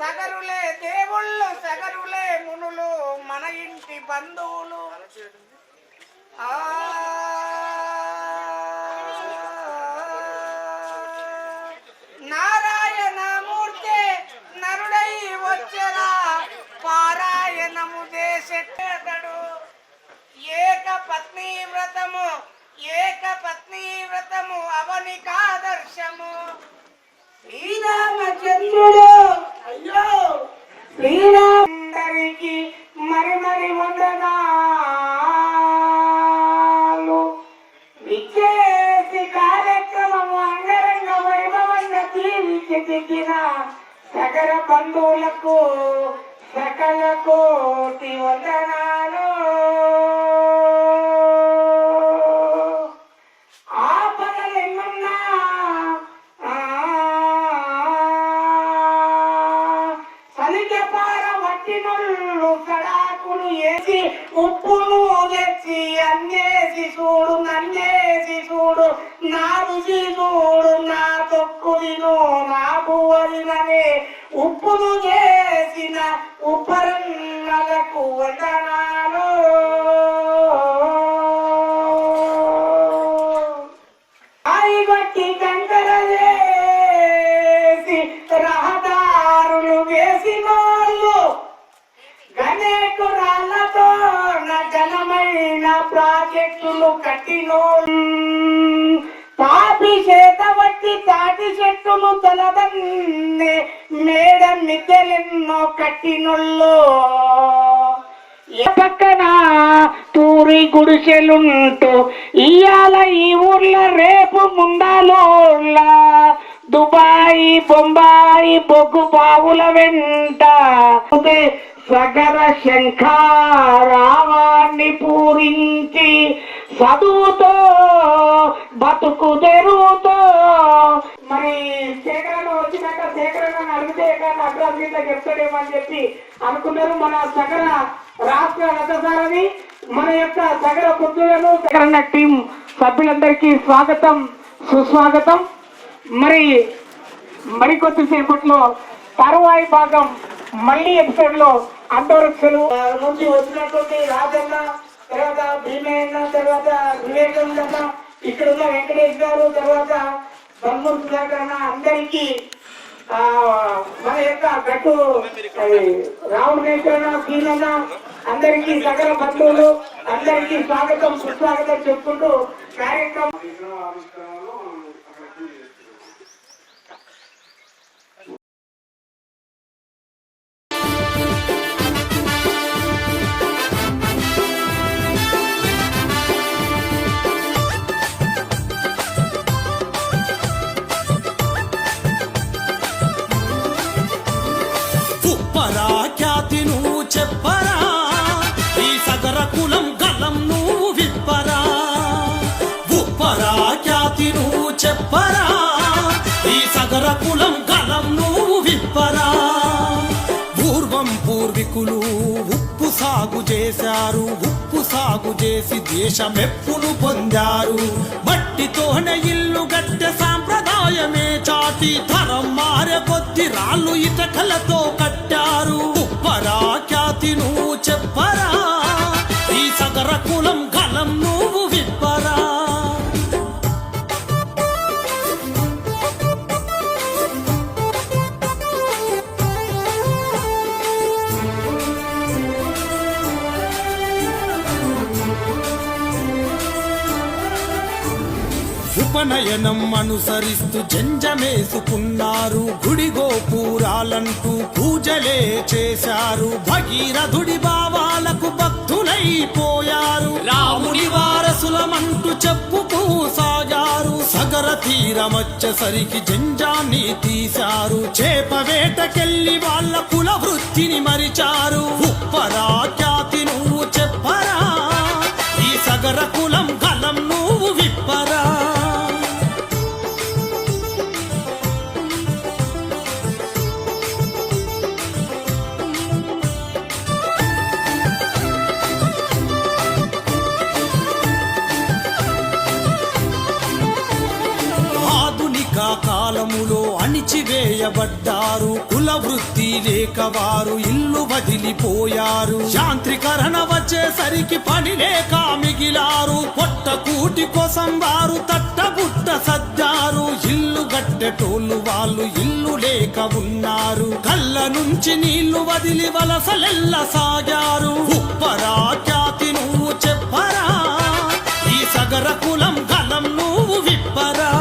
సగరులే దేవుళ్ళు సగరులే మునులు మన ఇంటి బంధువులు నారాయణమూర్తి నరుడై వచ్చరా పారాయణము చేసేటడు ఏక పత్ని వ్రతము అవనికాదర్శము శ్రీరామచంద్రుడు అయ్యో శ్రీరామందరికి మరి వందనాలు విచ్చేసి కార్యక్రమము అంగరంగ వైభవంగా తీర్చిదిద్దిన సకల బంధువులకు సకల కోటి వందనాలు. కడాకులు వేసి ఉప్పును తెచ్చి అన్నేసి చూడు నన్నేసి చూడు నా రుచి చూడు నా తొక్కు విను నా పువ్వరిననే ఉప్పును చేసిన ఉప్పరన్నలకు వందనాలు. ఆయిగొట్టి కంకర చేసి రహదారులు వేసినోళ్ళు గణేకు రాళ్లతో ఘనమైన ప్రాజెక్టులు కట్టినోళ్ళు పాపి చేత వట్టి తాటి చెట్టులు తలదన్నే మేడ మిద్దెలెన్నో కట్టినోళ్ళు ఏ పక్కన తూరి గుడిసెలుంటూ ఇయాల ఈ ఊర్లో రేపు ముందాలోళ్ళ దుబాయి బొంబాయి బొగ్గు బావుల వెంట సగర శంఖారావాన్ని పూరించి చదువుతో బతుకు తెరువుతో మరి సేకరణ వచ్చినాక సేకరణ అడిగితే కానీ అడ్రస్ గిట్లా చెప్తాడేమని చెప్పి అనుకున్నారు. మన సగర రాష్ట్ర రథసారథి మన యొక్క సగర పుత్రులను సేకరణ టీం సభ్యులందరికీ స్వాగతం సుస్వాగతం. మరికొద్దిసేపట్లో తరువాయి భాగం మళ్ళీ ఎపిసోడ్ లో అంతవరకు నుంచి వచ్చినటువంటి రాజన్న, తర్వాత భీమయ్య, తర్వాత వివేకానంద, ఇక్కడ ఉన్న వెంకటేష్ గారు, తర్వాత బొమ్మూరు సుధాకరణ అందరికీ మన యొక్క గట్టు రావునేశ్వర సీనన్న అందరికీ సకల బంధువులు అందరికీ స్వాగతం సుస్వాగతం చెప్పుకుంటూ కార్యక్రమం చెప్పరా ఈ సగర కులం గలం నువ్వు విప్పరా ఉప్పరా ఖ్యాతి నువ్వు చెప్పరా ఈ సగర కులం గలం నువ్వు విప్పరా. పూర్వం పూర్వీకులు ఉప్పు సాగు చేశారు, ఉప్పు సాగు చేసి దేశమెప్పును పొందారు. మట్టితోనే ఇల్లు గట్టె సాంప్రదాయమే చాటి తరం మారే కొద్ది రాళ్ళు ఇటకలతో కట్టారు. ఉప్పరా ఖ్యాతి నువ్వు చెప్పరా ఈ సగర కులం గలం నువ్వు విప్పరా. ఉపనయనం అనుసరిస్తూ జంజమేసుకున్నారు, గుడి గోపురాలంటూ పూజలే చేశారు. భగీరథుడి భావాలకు భక్తులైపోయారు, రాముడి వారసులమంటూ చెప్పుతూ సాగారు. సగర తీరమొచ్చేసరికి జంజాన్ని తీశారు, చేప వేటకెళ్ళి వాళ్ళ కుల వృత్తిని మరిచారు. ఉప్పరా ఖ్యాతి నువ్వు చెప్పరా ఈ సగర కులం గలం నువ్వు విప్పరా. కాలములో అణిచివేయబడ్డారు. కుల వృత్తి లేక వారు ఇల్లు వదిలిపోయారు. యాంత్రీకరణ వచ్చేసరికి పని లేక మిగిలారు. పొట్ట కూటి కోసం వారు తట్టబుట్ట సర్దారు. ఇల్లు గట్టెటోళ్ళు వాళ్ళు ఇల్లు లేక ఉన్నారు. కళ్ళ నుంచి నీళ్లు వదిలి వలసలెల్ల సాగారు. ఉప్పరా ఖ్యాతి నువ్వు చెప్పరా, ఈ సగర కులం గలం నువ్వు విప్పరా.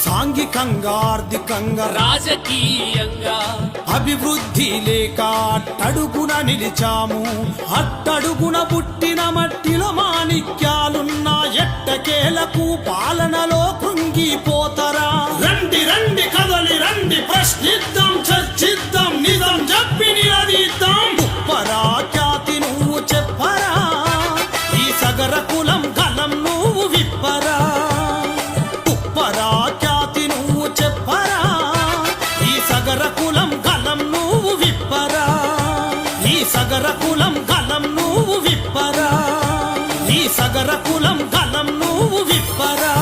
సాంఘికంగా ఆర్థికంగా రాజకీయంగా అభివృద్ధి లేక అట్టడుగున నిలిచాము. అట్టడుగున పుట్టిన మట్టిలో మాణిక్యాలున్న ఎట్టకేలకు పాలనలో కృంగిపోతరా. రండి రండి కదలి రండి, ప్రశ్నిద్దాం చర్చిద్దాం, నిజం చెప్పి నిలదీద్దాం. ఉప్పరా ఖ్యాతి నువ్వు చెప్పరా, ఈ సగర కులం గలం నువ్వు విప్పరా. ఉప్పరా ఖ్యాతి నువ్వు చెప్పరా, ఈ సగర కులం గలం నువ్వు విప్పరా. ఈ సగర కులం గలం నువ్వు విప్పరా. ఈ సగర కులం గలం నువ్వు విప్పరా.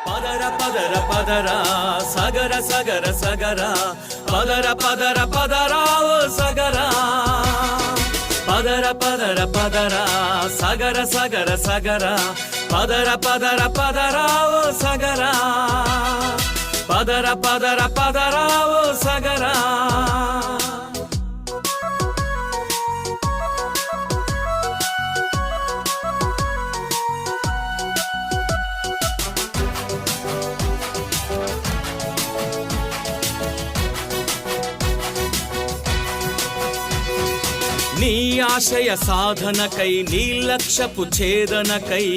పదర పదర పదర సగర సగర సగర పదర పదర పదర ఓ సగర పదర పదర పదర సగర సగర సగర పదర పదర పదర ఓ సగర పదర పదర పదర ఓ సగర. నీ ఆశయ సాధనకై, నీ లక్ష్యపు ఛేదనకై,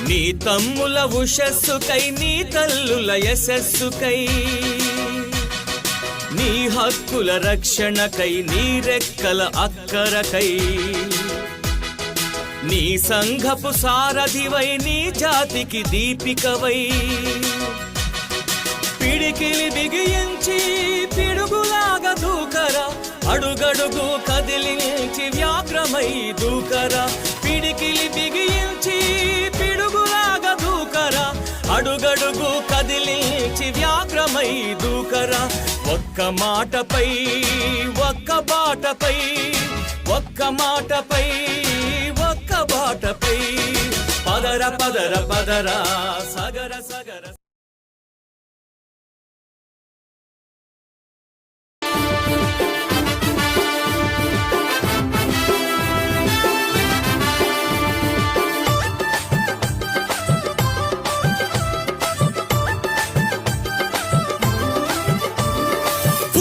నీ తమ్ముల ఉషస్సుకై, నీ తల్లుల యశస్సుకై, నీ హక్కుల రక్షణకై, నీ రెక్కల అక్కరకై, నీ సంఘపు సారథివై, నీ జాతికి దీపికవై, పిడికిలి బిగించి పిడుగులాగా దూకరా, అడుగడుగు కదిలించి వ్యాఘ్రమై దూకరా. పిడికిలి బిగించి పిడుగులాగా దూకరా, అడుగడుగు కదిలించి వ్యాఘ్రమై దూకరా. ఒక్క మాటపై ఒక్క బాటపై, ఒక్క మాటపై ఒక్క బాటపై, పదర పదర పదర సగర సగర.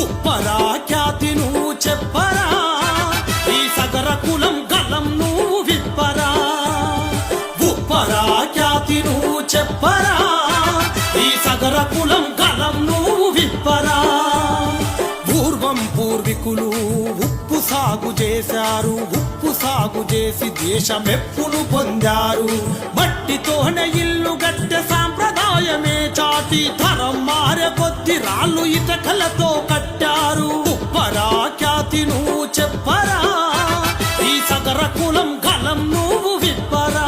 ఉప్పరా ఖ్యాతి నువ్వు చెప్పరా, ఈ సగర కులం గలం నువ్వు విప్పరా. ఉప్పరా ఖ్యాతి నువ్వు చెప్పరా, ఈ సగర కులం గలం నువ్వు విప్పరా. పూర్వం పూర్వీకులు ఉప్పు సాగు చేశారు. ఉప్పు సాగు చేసి దేశమెప్పును పొందారు. మట్టితోనే ఇల్లు గట్టె సాంప్రదాయమే చాటి తరం మారే కొద్ది రాళ్ళు ఇటకలతో కట్టారు. ఉప్పరా ఖ్యాతి నువ్వు చెప్పరా, ఈ సగర కులం గలం నువ్వు విప్పరా.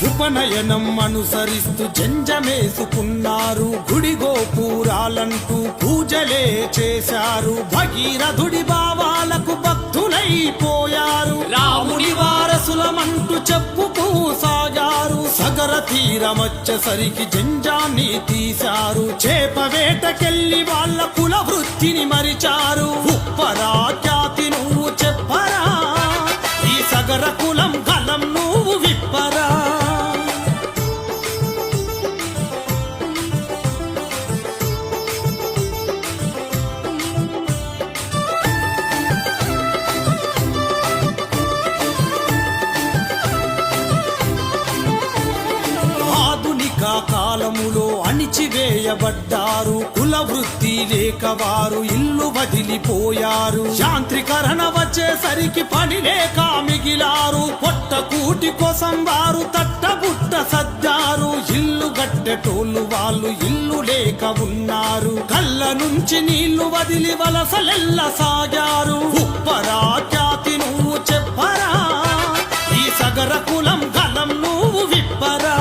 ఉపనయనం అనుసరిస్తూ జంజమేసుకున్నారు. గుడి గోపురాలంటూ పూజలే చేశారు. భగీరథుడి భావాలకు భక్తులైపోయారు. రాముడి వారసులమంటూ చెప్పుకూ సాగారు. సగర తీరమొచ్చేసరికి జంజాన్ని తీశారు. చేప వేటకెళ్ళి వాళ్ళ కుల వృత్తిని మరిచారు. ఉప్పరా ఖ్యాతి నువ్వు చెప్పరా, ఈ సగర కులం గలం నువ్వు విప్పరా. అణిచివేయబడ్డారు. కుల వృత్తి లేక వారు ఇల్లు వదిలిపోయారు. యాంత్రీకరణ వచ్చేసరికి పని లేక మిగిలారు. పొట్ట కూటి కోసం వారు తట్టబుట్ట సర్దారు. ఇల్లు గట్టెటోళ్ళు వాళ్ళు ఇల్లు లేక ఉన్నారు. కళ్ళ నుంచి నీళ్లు వదిలి వలసలెల్ల సాగారు. ఉప్పరా ఖ్యాతి నువ్వు చెప్పరా, ఈ సగర కులం గలం నువ్వు విప్పరా.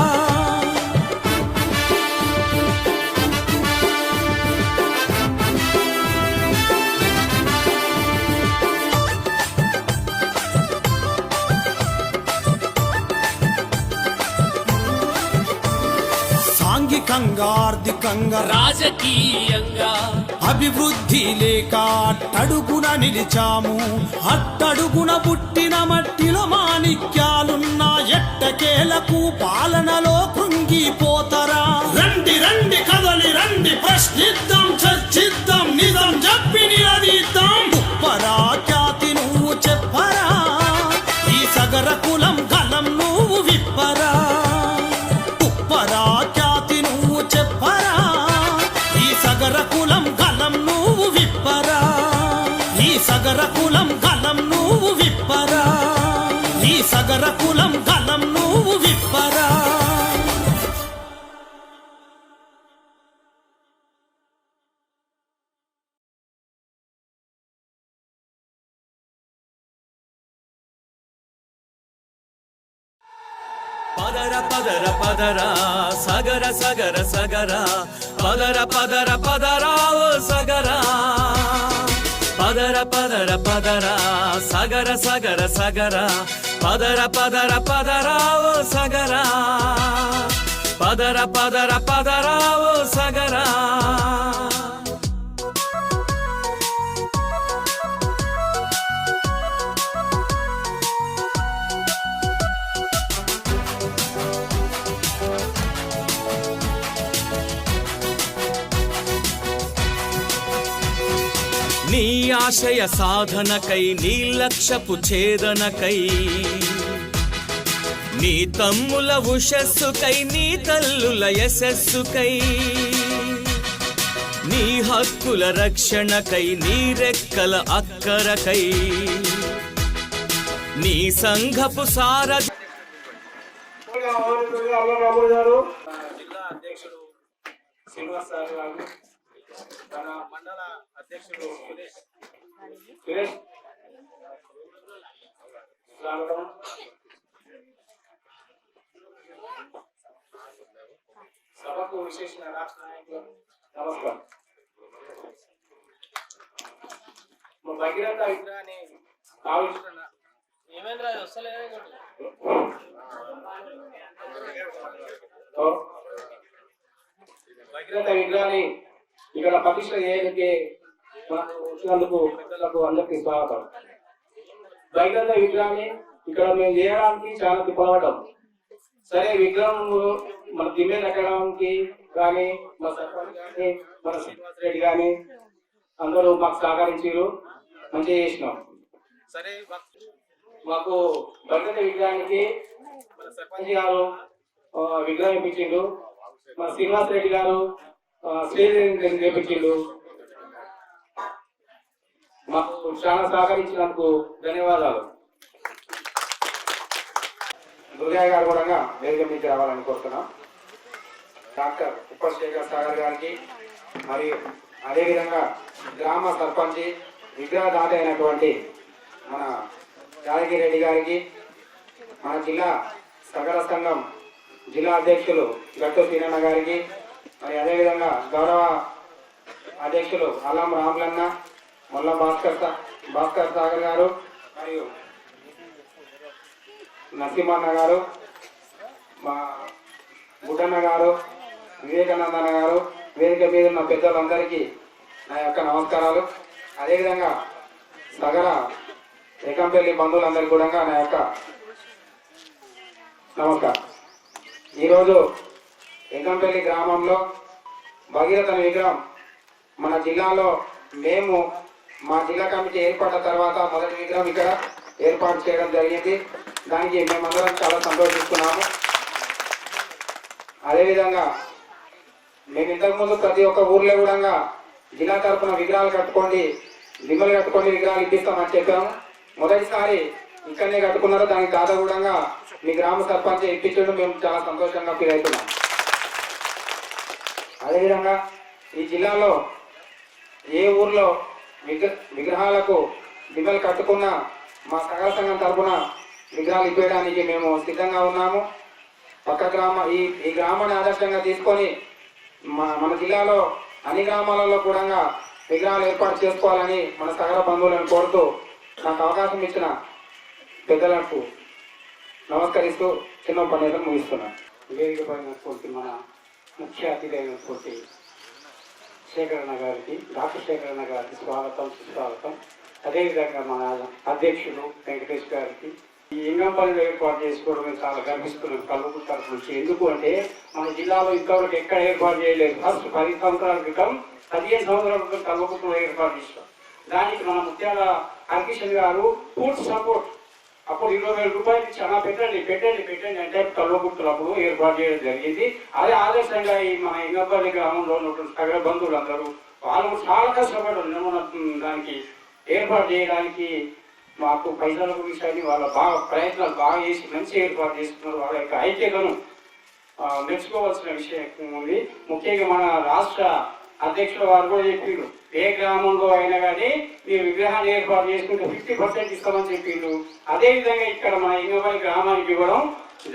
సాంఘికంగా ఆర్థికంగా రాజకీయంగా అభివృద్ధి లేక అట్టడుగున నిలిచాము. అట్టడుగున పుట్టిన మట్టిలో మాణిక్యాలున్న ఎట్టకేలకు పాలనలో కృంగిపోతరా. రండి రండి కదలి రండి, ప్రశ్నిద్దాం చర్చిద్దాం, నిజం చెప్పి నిలదీద్దాం. ఉప్పరా ఖ్యాతి నువ్వు చెప్పరా, ఈ సగర కులం గలం నువ్వు విప్పరా. ఉప్పరా ఖ్యాతి నువ్వు చెప్పరా, ఈ సగర కులం గలం నువ్వు విప్పరా. ఈ సగర కులం గలం నువ్వు విప్పరా. ఈ సగర కులం గలం నువ్వు విప్పరా. పదర పదర పదర సగర సగర సగర పదర పదర పదర ఓ సగర. పదర పదర పదర సగర సగర సగర పదర పదర పదర ఓ సగర. పదర పదర పదర ఓ సగర. నీ ఆశయ సాధనకై, నీ లక్ష్యపు ఛేదనకై, నీ తమ్ముల ఉషస్సుకై, నీ తల్లుల యశస్సుకై, నీ హక్కుల రక్షణకై, నీ రెక్కల అక్కరకై, నీ సంఘపు సారథి జిల్లా అధ్యక్షుడు శ్రీనివాస్ సార్ గారు, మన మండల అధ్యక్షుడు సురేష్ స్వాగతం. సభకు విశేషణ రాష్ట్ర నాయకులు నమస్కారం. మా భగీరథ విగ్రహాన్ని ఆవిష్కరణ భగీరథ విగ్రహాన్ని ఇక్కడ ప్రతిష్ట చేయడానికి మనకు వచ్చినందుకు పెద్దలకు అందరికీ స్వాగతం. భగీరథ విగ్రహాన్ని ఇక్కడ మేము చేయడానికి చాలా తిప్పలపడ్డాం. సరే విగ్రహం మన దిమ్మె కట్టడానికి కానీ మా సర్పంచ్ కానీ మన శ్రీనివాస్ రెడ్డి కానీ అందరూ మాకు సహకరించారు, మంచిగా చేసినాం. సరే మాకు భగీరథ విగ్రహానికి మన సర్పంచ్ గారు విగ్రహం ఇప్పించిండు, మన శ్రీనివాస్ రెడ్డి గారు స్టేజ్ చేపించిండు. మాకు చాలా సహకరించినందుకు ధన్యవాదాలు. దుర్గయ్య గారు కూడా వేదిక మీకు రావాలని కోరుతున్నాం. డాక్టర్ ఉపశేఖర్ సాగర్ గారికి మరియు అదేవిధంగా గ్రామ సర్పంచ్ విగ్రహదాత అయినటువంటి మన యాదగిరి రెడ్డి గారికి, మన జిల్లా సగర సంఘం జిల్లా అధ్యక్షులు గట్టు సీనన్న గారికి, మరి అదేవిధంగా గౌరవ అధ్యక్షులు అల్లం రాములన్న, మొల్ల భాస్కర్ సాగర్ గారు, మరియు నరసింహన్న గారు, మా బుడ్డన్న గారు, వివేకానందన్న గారు, వేదిక మీద ఉన్న పెద్దలందరికీ నా యొక్క నమస్కారాలు. అదేవిధంగా సగర ఏకంపల్లి బంధువులందరికీ కూడా నా యొక్క నమస్కారం. ఈరోజు ఏకంపల్లి గ్రామంలో భగీరథ విగ్రహం మన జిల్లాలో మేము మా జిల్లా కమిటీ ఏర్పడిన తర్వాత మొదటి విగ్రహం ఇక్కడ ఏర్పాటు చేయడం జరిగింది. దానికి మేమందరం చాలా సంతోషిస్తున్నాము. అదేవిధంగా మేము ఇంతకుముందు ప్రతి ఒక్క ఊర్లో కూడా జిల్లా తరఫున విగ్రహాలు కట్టుకోండి, దిమ్మలు కట్టుకోండి, విగ్రహాలు ఇప్పిస్తామని చెప్పాము. మొదటిసారి ఇక్కడనే కట్టుకున్నారు. దానికి దాదాపు కూడా మీ గ్రామ సర్పంచ్ ఇప్పించడం మేము చాలా సంతోషంగా ఫీల్ అవుతున్నాం. అదేవిధంగా ఈ జిల్లాలో ఏ ఊర్లో విగ్రహాలకు దిమ్మలు కట్టుకున్నా మా సగల సంఘం తరఫున విగ్రహాలు ఇప్పేయడానికి మేము సిద్ధంగా ఉన్నాము. పక్క ఈ గ్రామాన్ని ఆదర్శంగా తీసుకొని మన జిల్లాలో అన్ని గ్రామాలలో కూడా విగ్రహాలు ఏర్పాటు చేసుకోవాలని మన సగల బంధువులను కోరుతూ నాకు అవకాశం ఇచ్చిన పెద్దలకు నమస్కరిస్తూ చిన్న ఉపన్యాసం ముగిస్తున్నాను. వేదిక పైన మన ముఖ్య అతిథి అయినటువంటి శేఖరణ గారికి, డాక్టర్ శేఖరణ గారికి స్వాగతం, సుస్వాగతం. అదేవిధంగా మన అధ్యక్షులు వెంకటేష్ గారికి ఈ ఇంగంపల్లిలో ఏర్పాటు చేసుకోవడం చాలా గర్విస్తున్నాం కల్వకుర్తి తరఫు నుంచి. ఎందుకు అంటే మన జిల్లాలో ఇంతవరకు ఎక్కడ ఏర్పాటు చేయలేదు. ఫస్ట్ 10 సంవత్సరాల క్రితం 15 సంవత్సరాల క్రితం కల్వకుర్తిలో ఏర్పాటు చేస్తాం. దానికి మన ముత్యాల హరికిషన్ గారు పూర్తి సపోర్ట్, అప్పుడు 20,000 రూపాయలు ఇచ్చి అలా పెట్టండి అంటే కల్వకుర్తిలో అప్పుడు ఏర్పాటు చేయడం జరిగింది. అదే ఆదర్శంగా ఈ మన ఇంగంపల్లి గ్రామంలో ఉన్నటువంటి సగల బంధువులు అందరూ వాళ్ళు చాలా కష్టపడ్డారు మన దానికి ఏర్పాటు చేయడానికి. మాకు పైసల గురించి వాళ్ళ ప్రయత్నాలు బాగా చేసి మంచి ఏర్పాటు చేస్తున్నారు. వాళ్ళ యొక్క ఐక్యతను మెచ్చుకోవాల్సిన విషయం ఉంది. ముఖ్యంగా మన రాష్ట్ర అధ్యక్షుల వారు కూడా చెప్పిండ్రు, ఏ గ్రామంలో అయినా కానీ మీరు విగ్రహాన్ని ఏర్పాటు చేసుకుంటే 50% ఇస్తామని చెప్పిండ్రు. అదేవిధంగా ఇక్కడ మన ఇంగపల్లి గ్రామానికి ఇవ్వడం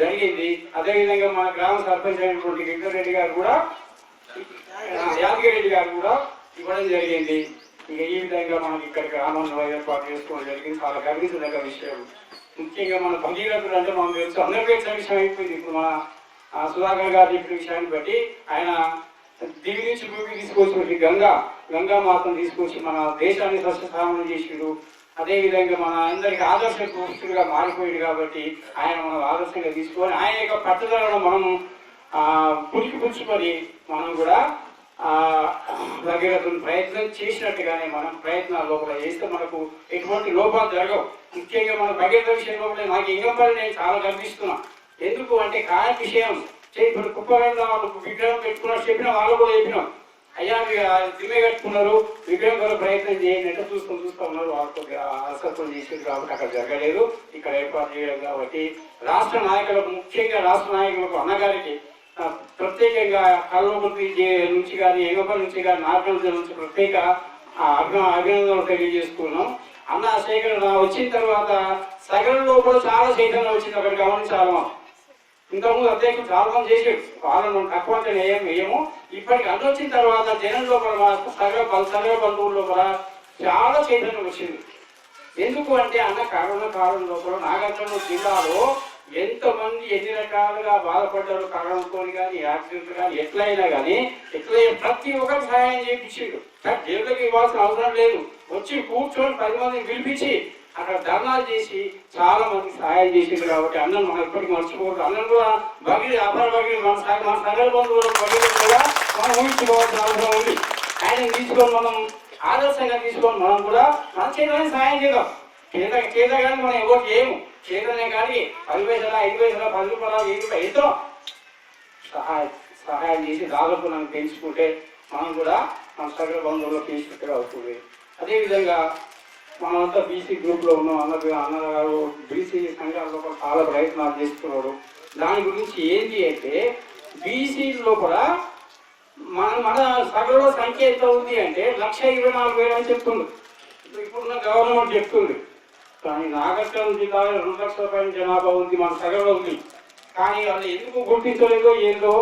జరిగింది. అదేవిధంగా మన గ్రామ సర్పంచ్ అయినటువంటి వెంకటరెడ్డి గారు కూడా, యాదగిరెడ్డి గారు కూడా ఇవ్వడం జరిగింది. ఇక ఈ విధంగా మనకి ఇక్కడ గ్రామంలో ఏర్పాటు చేసుకోవడం జరిగింది. చాలా గర్వించదగ్గ విషయం. ముఖ్యంగా మన భగీరథుడు అంటే మనం తెలుసు, అందరికీ తెలిసిన విషయం అయిపోయింది. ఇప్పుడు మన సుధాకర్ గారు చెప్పిన విషయాన్ని బట్టి ఆయన దివి నుంచి భూమికి తీసుకొచ్చి గంగా మాతను తీసుకొచ్చి మన దేశాన్ని సస్యశ్యామలం చేసిండు. అదేవిధంగా మన అందరికి ఆదర్శ పురుషుడుగా మారిపోయాడు. కాబట్టి ఆయన మనం ఆదర్శంగా తీసుకొని ఆయన యొక్క పట్టుదలను మనం పుచ్చుకొని మనం కూడా భగీరథుని ప్రయత్నం చేసినట్టుగానే మనం ప్రయత్నాలు లోపల చేస్తే మనకు ఎటువంటి లోపాలు జరగవు. ముఖ్యంగా మన భగీరథ విషయం లోపల నాకు ఇంగంపల్లి నేను చాలా గర్విస్తున్నా. ఎందుకు అంటే కాయ విషయం ఇప్పుడు కుప్పగండ వాళ్ళకు విగ్రహం పెట్టుకున్నారు, చెప్పిన వాళ్ళు కూడా చెప్పినాం, అయ్యా దిమ్మె కట్టుకున్నారు, విగ్రహం కూడా ప్రయత్నం చేయండి అంటే చూస్తూ ఉన్నారు. వాళ్ళతో అసత్వం చేసేది కాబట్టి అక్కడ జరగలేదు, ఇక్కడ ఏర్పాటు చేయడం. కాబట్టి రాష్ట్ర నాయకులకు, ముఖ్యంగా రాష్ట్ర నాయకులకు అన్నగారికి ప్రత్యేకంగా కల్వకుర్తి నుంచి కానీ ఇంగపల్లి నుంచి కానీ నార్కల్ నుంచి ప్రత్యేక అభినందనలు తెలియజేసుకున్నాం. అన్న సేకరణ వచ్చిన తర్వాత సగరంలో కూడా చాలా చైతన్యం వచ్చింది. అక్కడ గమనించాలి. ఇంతకుముందు అధ్యక్షులు చాలా మంది చేసాడు, వాళ్ళను తక్కువ వేయము. ఇప్పటికి అన్న వచ్చిన తర్వాత జనం లోపల సగర బంధువుల లోపల చాలా చైతన్యం వచ్చింది. ఎందుకు అంటే అన్న కరోనా కాలం లోపల నాగార్జున జిల్లాలో ఎంతమంది ఎన్ని రకాలుగా బాధపడ్డారు, కరోనాతో కానీ యాక్సిడెంట్ కానీ ఎట్లయినా కానీ ప్రతి ఒక్కరు సహాయం చేయించాడు. జైలుకి ఇవ్వాల్సిన అవసరం లేదు, వచ్చి కూర్చొని 10 మందిని పిలిపించి అక్కడ ధర్నాలు చేసి చాలా మంది సహాయం చేసింది. కాబట్టి అన్నను మనం ఎప్పటికీ మర్చిపోకూడదు. అన్నం కూడా అపర భగీరథ మన సగల బంధువుల భగీరథ కూడా మనం ఊహించుకోవాల్సిన అవసరం ఉంది. ఆయన తీసుకొని మనం ఆదర్శంగా తీసుకొని మనం కూడా మన చేతనే సహాయం చేద్దాం. చేత కానీ మనం ఎవరు చేయము, చేతనే కానీ 10 పైసలా 5 పైసలా 10 రూపాయలు 7 రూపాయలు ఎంతో సహాయం చేసి దాదాపు మనం పెంచుకుంటే మనం కూడా మన సగల బంధువుల్లో పెంచుకుంటే అవుతుంది. అదేవిధంగా మనమంతా బీసీ గ్రూప్లో ఉన్నాం. అన్నగారు బీసీ సంఘాల లోపల చాలా ప్రయత్నాలు చేస్తున్నాడు. దాని గురించి ఏంటి అంటే బీసీ లోపల మన సగల సంఖ్య ఎంత ఉంది అంటే 1,24,000 అని చెప్తుంది. ఇప్పుడున్న గవర్నమెంట్ చెప్తుంది. కానీ నాగర్కర్నూలు జిల్లాలో 2 లక్షల పైన జనాభా ఉంది, మన సగల ఉంది. కానీ వాళ్ళు ఎందుకు గుర్తించలేదో ఏందో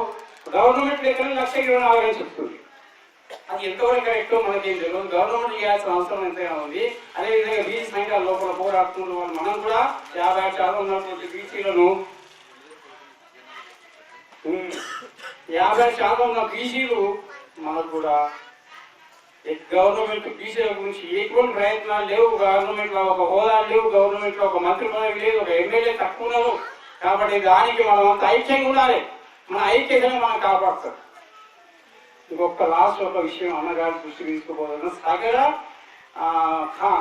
గవర్నమెంట్ లెక్కన 1,24,000 అని చెప్తుంది. అది ఎంతవరకు కరెక్టో మనకేం తెలియదు. గవర్నమెంట్ చేయాల్సిన అవసరం ఎంతైనా ఉంది. అదేవిధంగా బీసీ సంఘాల లోపల పోరాడుతున్న వాళ్ళు మనం కూడా 50% ఉన్నటువంటి బీసీలను 50% ఉన్న బీసీలు మనకు కూడా గవర్నమెంట్ బీసీల గురించి ఎటువంటి ప్రయత్నాలు లేవు. గవర్నమెంట్ లో ఒక హోదా లేవు, గవర్నమెంట్ లో ఒక మంత్రి పదవి లేదు, ఒక ఎమ్మెల్యే తక్కువ ఉన్నారు. కాబట్టి దానికి మనం అంత ఐక్యంగా ఉండాలి. మన ఐక్యతను మనం కాపాడుతాం. ఇంకొక లాస్ట్ ఒక విషయం అన్నగారి దృష్టి తీసుకుపోతున్నాం. సగల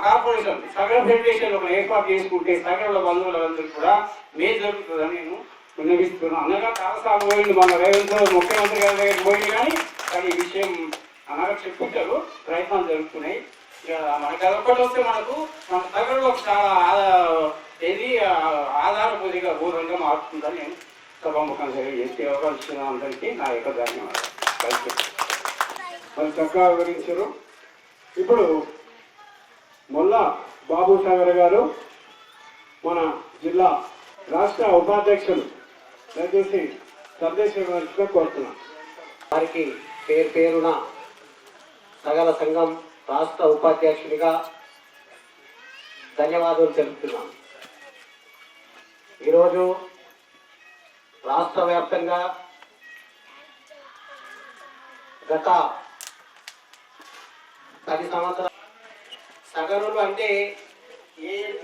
కార్పొరేషన్ సగల ఫెడరేషన్ ఒక ఏర్పాటు చేసుకుంటే సగల బంధువులందరికీ కూడా మేలు జరుగుతుందని నేను విన్నవిస్తున్నాను. అన్నగా చాలాసార్లు పోయింది, మన రేవంత్ ముఖ్యమంత్రి గారి దగ్గరికి పోయింది. కానీ చెప్పుకుంటారు, ప్రయత్నాలు జరుగుతున్నాయి. ఇక మనకి అదొక్కటి వస్తే మనకు మన దగ్గరలో చాలా ఏది ఆధారపూరిగా ఊరంగా మారుతుందని నేను సభాముఖం చేసే అవకాశం ఇచ్చిన అందరికీ నా యొక్క ధన్యవాదాలు. మరి చక్కగా వివరించారు. ఇప్పుడు మొల్లా బాబు సాగర్ గారు మన జిల్లా రాష్ట్ర ఉపాధ్యక్షులు దయచేసి సందేశం ఇవ్వాల్సిందిగా కోరుతున్నాం. వారికి పేరు పేరున సగల సంఘం రాష్ట్ర ఉపాధ్యక్షునిగా ధన్యవాదాలు తెలుపుతున్నాం. ఈరోజు రాష్ట్ర వ్యాప్తంగా గత 10 సంవత్సరాలు సగరులు అంటే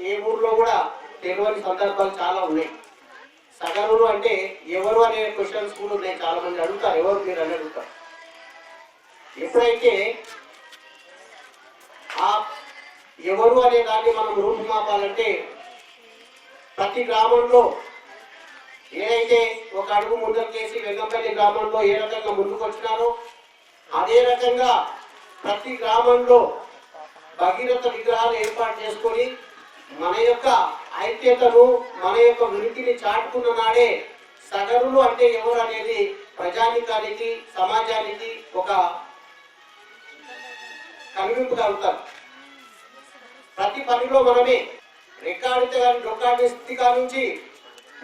ఏ ఊర్లో కూడా తెలియని సందర్భాలు చాలా ఉన్నాయి. సగరులు అంటే ఎవరు అనే క్వశ్చన్స్ కూడా ఉన్నాయి. చాలా మంది అడుగుతారు, ఎవరు మీరు అని అడుగుతారు. ఎప్పుడైతే ఆ ఎవరు అనే దాన్ని మనం రూపుమాపాలంటే ప్రతి గ్రామంలో ఏదైతే ఒక అడుగు ముందుకు చేసి వెల్లంపల్లి గ్రామంలో ఏ రకంగా ముందుకు వచ్చినారో అదే రకంగా ప్రతి గ్రామంలో భగీరథ విగ్రహాలు ఏర్పాటు చేసుకొని మన యొక్క ఐక్యతను మన యొక్క ఉనికిని చాటుకున్న నాడే సగరులు అంటే ఎవరు అనేది ప్రజానికానికి సమాజానికి ఒక కనువింపు కలుగుతారు. ప్రతి పనిలో మనమే రికార్డు కానీ డొక్కాడి స్థితి నుంచి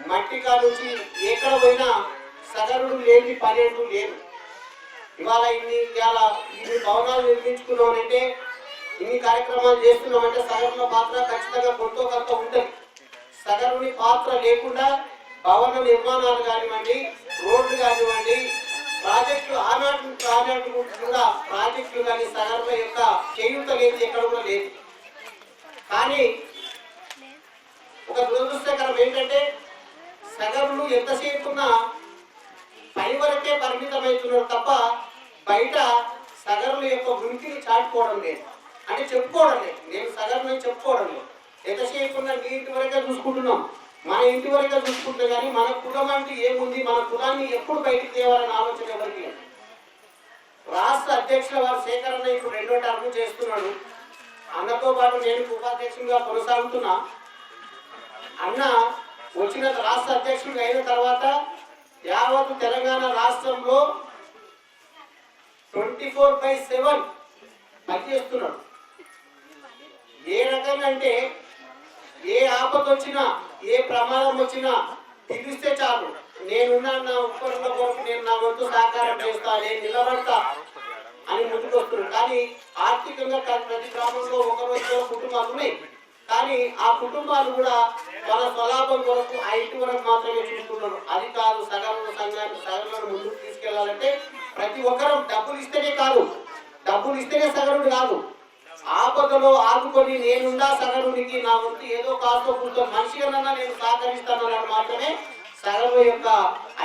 మట్టి నుంచి ఎక్కడ పోయినా సగరుడు లేని పని అంటూ లేదు. ఇవాళ ఇన్ని భవనాలు నిర్మించుకున్నామంటే ఇన్ని కార్యక్రమాలు చేస్తున్నామంటే సగరుల పాత్ర ఖచ్చితంగా కొంత ఉంటుంది. సగరుని పాత్ర లేకుండా భవన నిర్మాణాలు కానివ్వండి, రోడ్లు కానివ్వండి, ప్రాజెక్టులు ఆనాటి కూడా ప్రాజెక్టులు కానీ సగరుల యొక్క చేయూత లేదు, ఎక్కడ కూడా లేదు. కానీ ఒక దురదృష్టకరం ఏంటంటే సగరులు ఎంతసేపు ఉన్నా పని వరకే పరిమితమవుతున్నారు తప్ప బయట సగరుల యొక్క ఉనికిని చాటుకోవడం లేదు, అంటే చెప్పుకోవడం లేదు. నేను సగరుని చెప్పుకోవడం లేదు. ఎంతసేపు ఉన్నా నీ ఇంటి వరకే చూసుకుంటున్నాం, మన ఇంటి వరకే చూసుకుంటున్నాం. కానీ మన కులం అంటే ఏముంది, మన కులాన్ని ఎప్పుడు బయటికి తేవాలనే ఆలోచన ఎవరికి లేదు. రాష్ట్ర అధ్యక్షుల వారు సేకరణ ఇప్పుడు 2వ టర్మ్ చేస్తున్నాడు. అన్నతో పాటు నేను ఉపాధ్యక్షునిగా కొనసాగుతున్నా. అన్న వచ్చిన రాష్ట్ర అధ్యక్షుడు అయిన తర్వాత యావత్ తెలంగాణ రాష్ట్రంలో 24/7 పనిచేస్తున్నాడు. ఏ రకంగా అంటే ఏ ఆపద వచ్చినా ఏ ప్రమాదం వచ్చినా పిలిస్తే చాలు, నేనున్నా నా ఉపకరణ కొరకు నేను నా వంతు సహకారం చేస్తా, నేను నిలబడతా అని ముందుకు వస్తున్నాడు. కానీ ఆర్థికంగా ప్రతి గ్రామంలో ఒకరు కుటుంబాలు ఉన్నాయి. కానీ ఆ కుటుంబాలు కూడా తన స్వలాభం కొరకు ఆ ఇంటి వరకు మాత్రమే చూసుకుంటారు. అది కాదు, సగరులను ముందుకు తీసుకెళ్లాలంటే ప్రతి ఒక్కరూ డబ్బులు ఇస్తేనే కాదు, డబ్బులు ఇస్తేనే సగరుడు కాదు. ఆపదలో ఆదుకొని నేనుండా సగరునికి నా వంతు ఏదో కాస్తో కూర్చొని మనిషిగానన్నా నేను సహకరిస్తానని మాత్రమే సగరుల యొక్క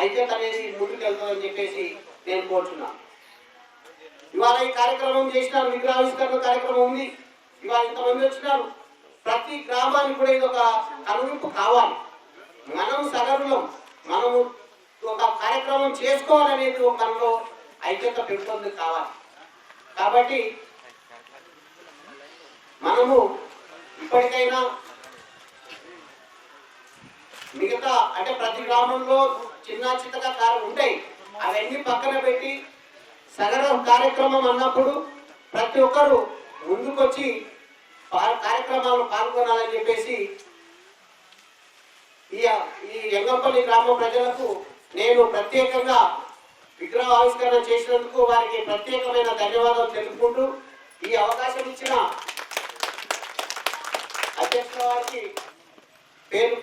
ఐక్యత అనేది ముందుకెళ్తుందని చెప్పేసి నేను కోరుచున్నాను. ఇవాళ ఈ కార్యక్రమం చేసినారు, విగ్రహావిష్కరణ కార్యక్రమం ఉంది. ఇవాళ ఇంతమంది వచ్చినారు. ప్రతి గ్రామానికి కూడా ఇది ఒక కనువింపు కావాలి. మనం సగరులం, మనము ఒక కార్యక్రమం చేసుకోవాలనేది ఒక మనలో ఐక్యత పెంపొంది కావాలి. కాబట్టి మనము ఇప్పటికైనా మిగతా అంటే ప్రతి గ్రామంలో చిన్నగా కారు ఉంటాయి, అవన్నీ పక్కన పెట్టి సగర కార్యక్రమం అన్నప్పుడు ప్రతి ఒక్కరు ముందుకొచ్చి కార్యక్రమాలు పాల్గొనాలని చెప్పేసి ఈ యంగంపల్లి గ్రామ ప్రజలకు నేను ప్రత్యేకంగా విగ్రహ ఆవిష్కరణ చేసినందుకు వారికి ప్రత్యేకమైన ధన్యవాదాలు తెలుపుకుంటూ ఈ అవకాశం ఇచ్చిన అధ్యక్షుల వారికి పేరు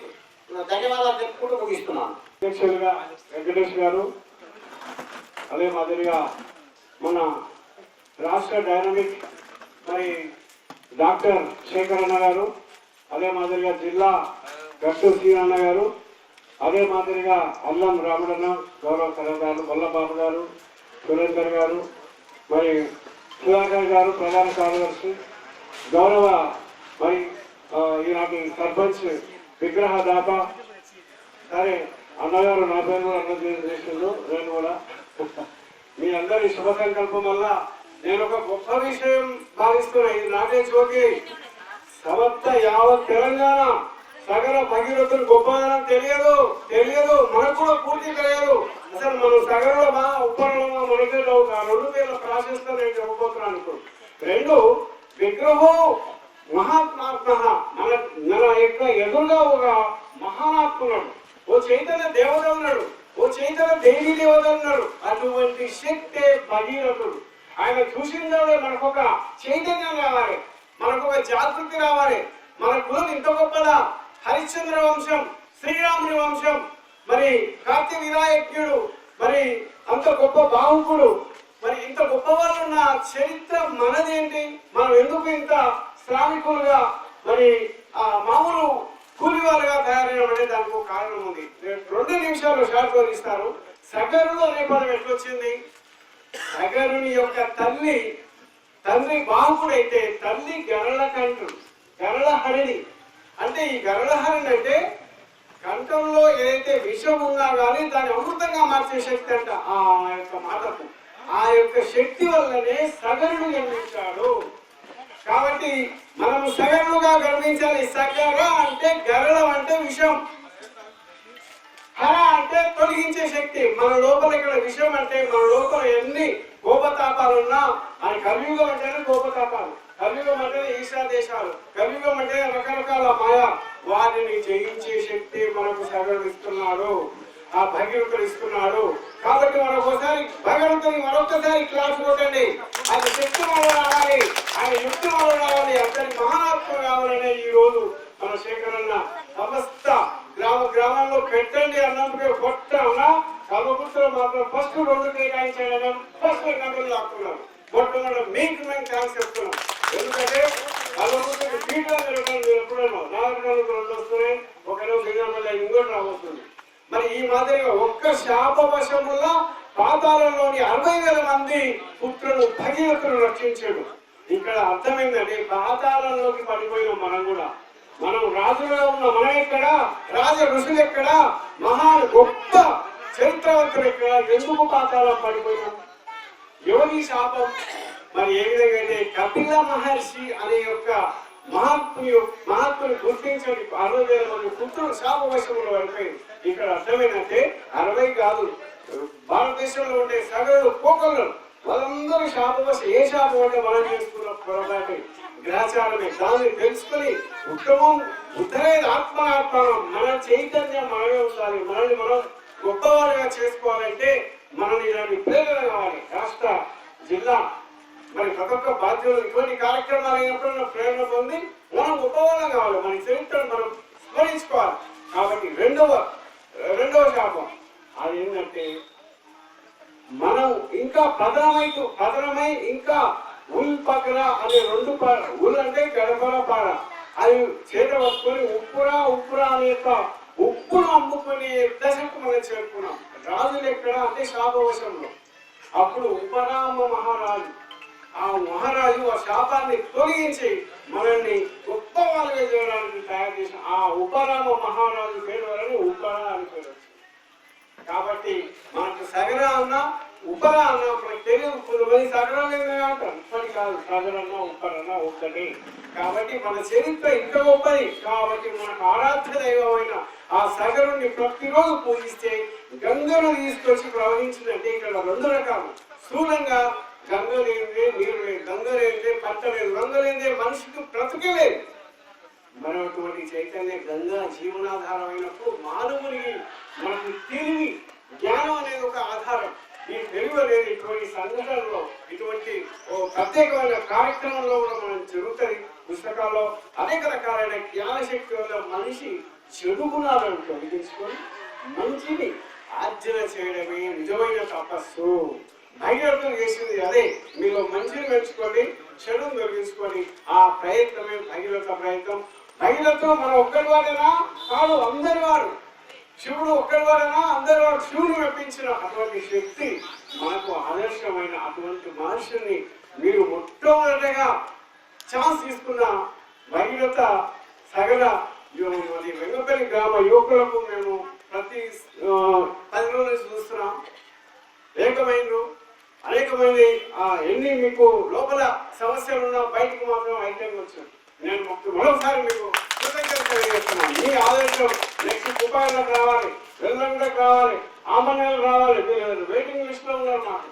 ధన్యవాదాలు తెలుపుకుంటూ ముగిస్తున్నాను. అధ్యక్షులుగా వెంకటేష్ గారు, అదే మాదిరిగా మన రాష్ట్ర డైనమిక్ మరి డాక్టర్ శేఖర్ అన్న గారు, అదే మాదిరిగా జిల్లా గట్టు శ్రీరన్న గారు, అదే మాదిరిగా అల్లం రాముడన్న గౌరవ సలహాదారు, వల్లబాబు గారు, సురేందర్ గారు, మరి సుధాకర్ గారు ప్రధాన కార్యదర్శి, గౌరవ మరి ఈనాటి సర్పంచ్ విగ్రహదాత, సరే అన్నగారు నా పేరు కూడా అన్న చేసిండు, నేను కూడా మీ అందరి శుభ సంకల్పం వల్ల నేను ఒక గొప్ప విషయం భావిస్తున్నా. ఇది నాకే చోకి సమస్త యావత్ తెలంగాణ సగర భగీరథుడు గొప్పదనం తెలియదు మనకు కూడా పూర్తి తెలియదు. అసలు మనం సగరలో ఉప్పరలో మనకే డౌట్. ఆ 2 పేర్ల ప్రాశస్తం నేను చెప్పబోతున్నాను. 2 విగ్రహం మహాత్మాత్మ మన యొక్క ఎదురుగా ఒక మహానాత్మున్నాడు, ఓ చైతన్య దేవత ఉన్నాడు, ఓ చైతన్య దేవీ దేవత ఉన్నాడు. అటువంటి శక్తి భగీరథుడు. ఆయన చూసిందే మనకు ఒక చైతన్యం రావాలి, మనకు ఒక జాగృతి రావాలి. మన కులం ఇంత గొప్పదా? హరిశ్చంద్ర వంశం, శ్రీరాముని వంశం, మరి కార్తీక వినాయకుడు, మరి అంత గొప్ప బాహుకుడు, మరి ఇంత గొప్ప వాళ్ళు ఉన్న చరిత్ర మనదేంటి? మనం ఎందుకు ఇంత శ్రామికులుగా మరి మామూలు కూలి వాళ్ళుగా తయారయ్యామనే దానికి ఒక కారణం ఉంది. 2 నిమిషాలు షార్ట్ ఇస్తారు. సగరుడు అనే పదం ఎట్లొచ్చింది? సగరుని యొక్క తండ్రి బాహుకుడైతే తల్లి గరళహరిణి. అంటే ఈ గరళహరిణి అంటే కంఠంలో ఏదైతే విషం ఉన్నా కానీ దాన్ని అమృతంగా మార్చే శక్తి అంట. ఆ యొక్క మాటకు ఆ యొక్క శక్తి వల్లనే సగరుడు జన్మించాడు. కాబట్టి మనం సగరులుగా గర్వించాలి. సగర అంటే గరళం అంటే విషం, హర అంటే తొలగించే శక్తి. మన లోపల ఇక్కడ విషయం అంటే మన లోపల ఎన్ని కోపతాపాలున్నా, అని కలియుగం అంటేనే కోపతాపాలు, కలియుగం అంటే ఈశా దేశాలు, కలియుగం అంటే రకరకాల మాయా, వాటిని జయించే శక్తి మనకు సగరుడు ఇస్తున్నాడు, ఆ భగీరథుడు ఇస్తున్నాడు. కాబట్టి మరొకసారి భగవంతుని మరొకసారి క్లాస్ కొట్టండి. ఆయన శక్తి మనలో రావాలి, ఆయన యుక్తి మనలో రావాలి, అతని మహానాత్మ కావాలనే ఈ రోజు మన శేఖరన్న సమస్త గ్రామాల్లో పెట్టండి అన్నందుకే కొట్టా కల్వకుర్తిలో మాత్రం ఫస్ట్ 2 కేటాయించడం, ఫస్ట్ నెంబర్లు లాక్కున్నారు. మొట్టమొదటి మీకు మేము ఛాన్స్ చెప్తున్నాం. ఎందుకంటే కల్వకుర్తికి సీట్లు జరగడం ఎప్పుడైనా 4 2 వస్తున్నాయి, ఒకరోజు దిగమల్ల ఇంకోటి రాబోతుంది. మరి ఈ మాదిరిగా ఒక్క శాపవశముల పాతాళంలోని 60,000 మంది పుత్రులు భగీరథుడు రక్షించాడు. ఇక్కడ అర్థమైందండి, పాతాళంలోకి పడిపోయిన మనం రాజుగా ఉన్న మనం ఎక్కడ, రాజ ఋషులు ఎక్కడ, మహా గొప్ప చరిత్రవంతులు ఎక్కడ, ఎందుకు పాతాళం పడిపోయినాం? యోగి శాపం. మరి ఏ విధంగా అయితే కపిల మహర్షి అనే యొక్క మహాత్ముని గుర్తించండి 60,000 మంది పుత్రులు శాపవశంలో పడిపోయింది. ఇక్కడ అర్థమైందంటే 60 కాదు, భారతదేశంలో ఉండే సగరు పోకళ్ళు వాళ్ళందరూ శాపవశ. ఏ శాపం అంటే మనం చేసుకున్న పొరపాటు గ్రహచారమే. దాన్ని తెలుసుకొని ఉత్తమం ఉత్తరేది ఆత్మనాత్మనం, మన చైతన్యం మనమే ఉండాలి. మనల్ని మనం గొప్పవారిగా చేసుకోవాలంటే మనల్ని ఇలాంటి ప్రేరణ కావాలి. రాష్ట్ర జిల్లా మరి ప్రతి ఒక్క బాధ్యులు ఇటువంటి కార్యక్రమాలు అయినప్పుడు ప్రేరణ పొంది మనం గొప్పవాళ్ళం కావాలి, మన చరిత్రను మనం స్మరించుకోవాలి. కాబట్టి రెండవ శాపం అది ఏంటంటే, మనం ఇంకా పదనమై ఇంకా ఉల్ పకర అనే 2 ఉల్ అంటే గడపర పార, అది చేత పట్టుకొని ఉప్పురా అనే ఉప్పును అమ్ముకునే దశకు మనం చేరుకున్నాం. రాజులు ఎక్కడ అంటే శాపవశంలో. అప్పుడు ఉపరామ మహారాజు, ఆ మహారాజు ఆ శాపాన్ని తొలగించి మనల్ని గొప్ప వాళ్ళగా చేయడానికి తయారు చేసిన ఆ ఉపరామ మహారాజు పేరు వలని ఉపరా అని పేరు వచ్చింది. కాబట్టి మనకు సగర అన్నా ఉపరా అన్నా మనకు తెలియదు. కొంతమంది సగరం అంటారు, ఇప్పటి కాదు, సగరన్నా ఉపరన్నా ఒక్కటి. కాబట్టి మన చరిత్ర ఇంత గొప్పది. కాబట్టి మనకు ఆరాధ్య దైవమైన ఆ సగరుణ్ణి ప్రతిరోజు పూజిస్తే గంగను తీసుకొచ్చి ప్రవహించిందంటే ఇక్కడ 2 రకాలు. స్థూలంగా గంగ లేనిదే నీరు లేదు, గంగ లేనిదే పంట లేదు, గంగ లేనిదే మనిషికి బ్రతుకే లేదు. మరొకటి చైతన్య గంగా జీవనాధారమైనప్పుడు మానవునికి మనకు తెలివి జ్ఞానం అనేది ఒక ఆధారం. ఈ తెలివి అనేది ఇటువంటి సంఘటనలో, ఇటువంటి ప్రత్యేకమైన కార్యక్రమంలో కూడా మనం జరుగుతుంది. పుస్తకాల్లో అనేక రకాలైన జ్ఞానశక్తి వల్ల మనిషి చెడు గుణాలను తొలగించుకొని మంచిని ఆర్జన చేయడమే నిజమైన తపస్సు. భగీరథుడు చేసింది అదే. మీలో మంచిని పెంచుకొని చెడును తొలగించుకొని ఆ ప్రయత్నమే భగీరథ ప్రయత్నం. భగీరథుడు మన ఒక్కరి వాడేనా కాదు, అందరి వాడు. శివుడు ఒక్కరి వాడేనా అందరి వాడు. శివుని మెప్పించిన అటువంటి శక్తి మనకు ఆదర్శమైన అటువంటి మనుషుల్ని మీరు మొట్టమొదటిగా ఛాన్స్ తీసుకున్న భగీరథ సగర వెంగపల్లి గ్రామ యువకులకు మేము ప్రతి 10 రోజులు చూస్తున్నాం. ఏకమైనరు అనేకమైన ఎన్ని మీకు లోపల సమస్యలు ఉన్నా బయటకు మాత్రం అయితే వచ్చు. నేను మరోసారి మీకు కృతజ్ఞత తెలియజేస్తున్నాను. మీ ఆదేశం నెక్స్ట్ కుపాయిలకు రావాలి, వెల్లంగకు రావాలి, ఆమనేలు రావాలి. మీరు వెయిటింగ్ లిస్ట్ లో ఉన్నారు. మాకు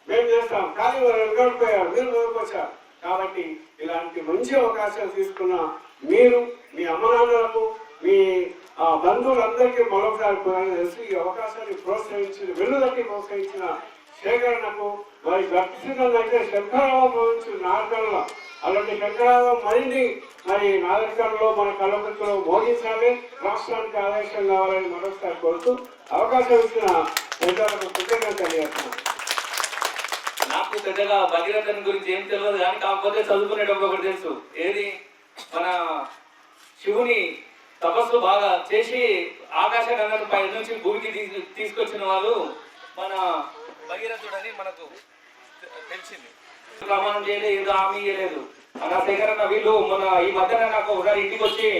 మేము చేస్తాం, కానీ వెనుకడిపోయారు, మీరు ముందుకొచ్చారు. కాబట్టి ఇలాంటి మంచి అవకాశాలు తీసుకున్న మీరు, మీ అమ్మనాన్నలకు, మీ బంధువులందరికీ మరొకసారి తెలిసి ఈ అవకాశాన్ని ప్రోత్సహించిన, వెన్నుదట్టి ప్రోత్సహించిన సేకరణకు మరి గట్టిసిందని అయితే శంకరావం భవించిన నాటకంలో అలాంటి శంకరావం మరిన్ని మరి నాటకంలో మన కళకృతిలో మోగించాలి, రాష్ట్రానికి ఆదేశం కావాలని మరొకసారి కోరుతూ అవకాశం ఇచ్చిన పెద్దలకు కృతజ్ఞత తెలియజేస్తున్నాను. నాకు పెద్దగా భగీరథుని గురించి ఏం తెలియదు, కానీ కాకపోతే చదువుకునేటప్పుడు ఒకటి తెలుసు. ఏది మన శివుని తపస్సు బాగా చేసి ఆకాశ గంగను పై నుంచి భూమికి తీసుకొచ్చిన వాళ్ళు మన భగీరథుడని మనకు తెలిసింది. ప్రమాణం చేయలేదు, ఏదో హామీ ఇవ్వలేదు. నా సేకరణ వీళ్ళు మన ఈ మధ్యన నాకు ఒకసారి ఇంటికి వచ్చి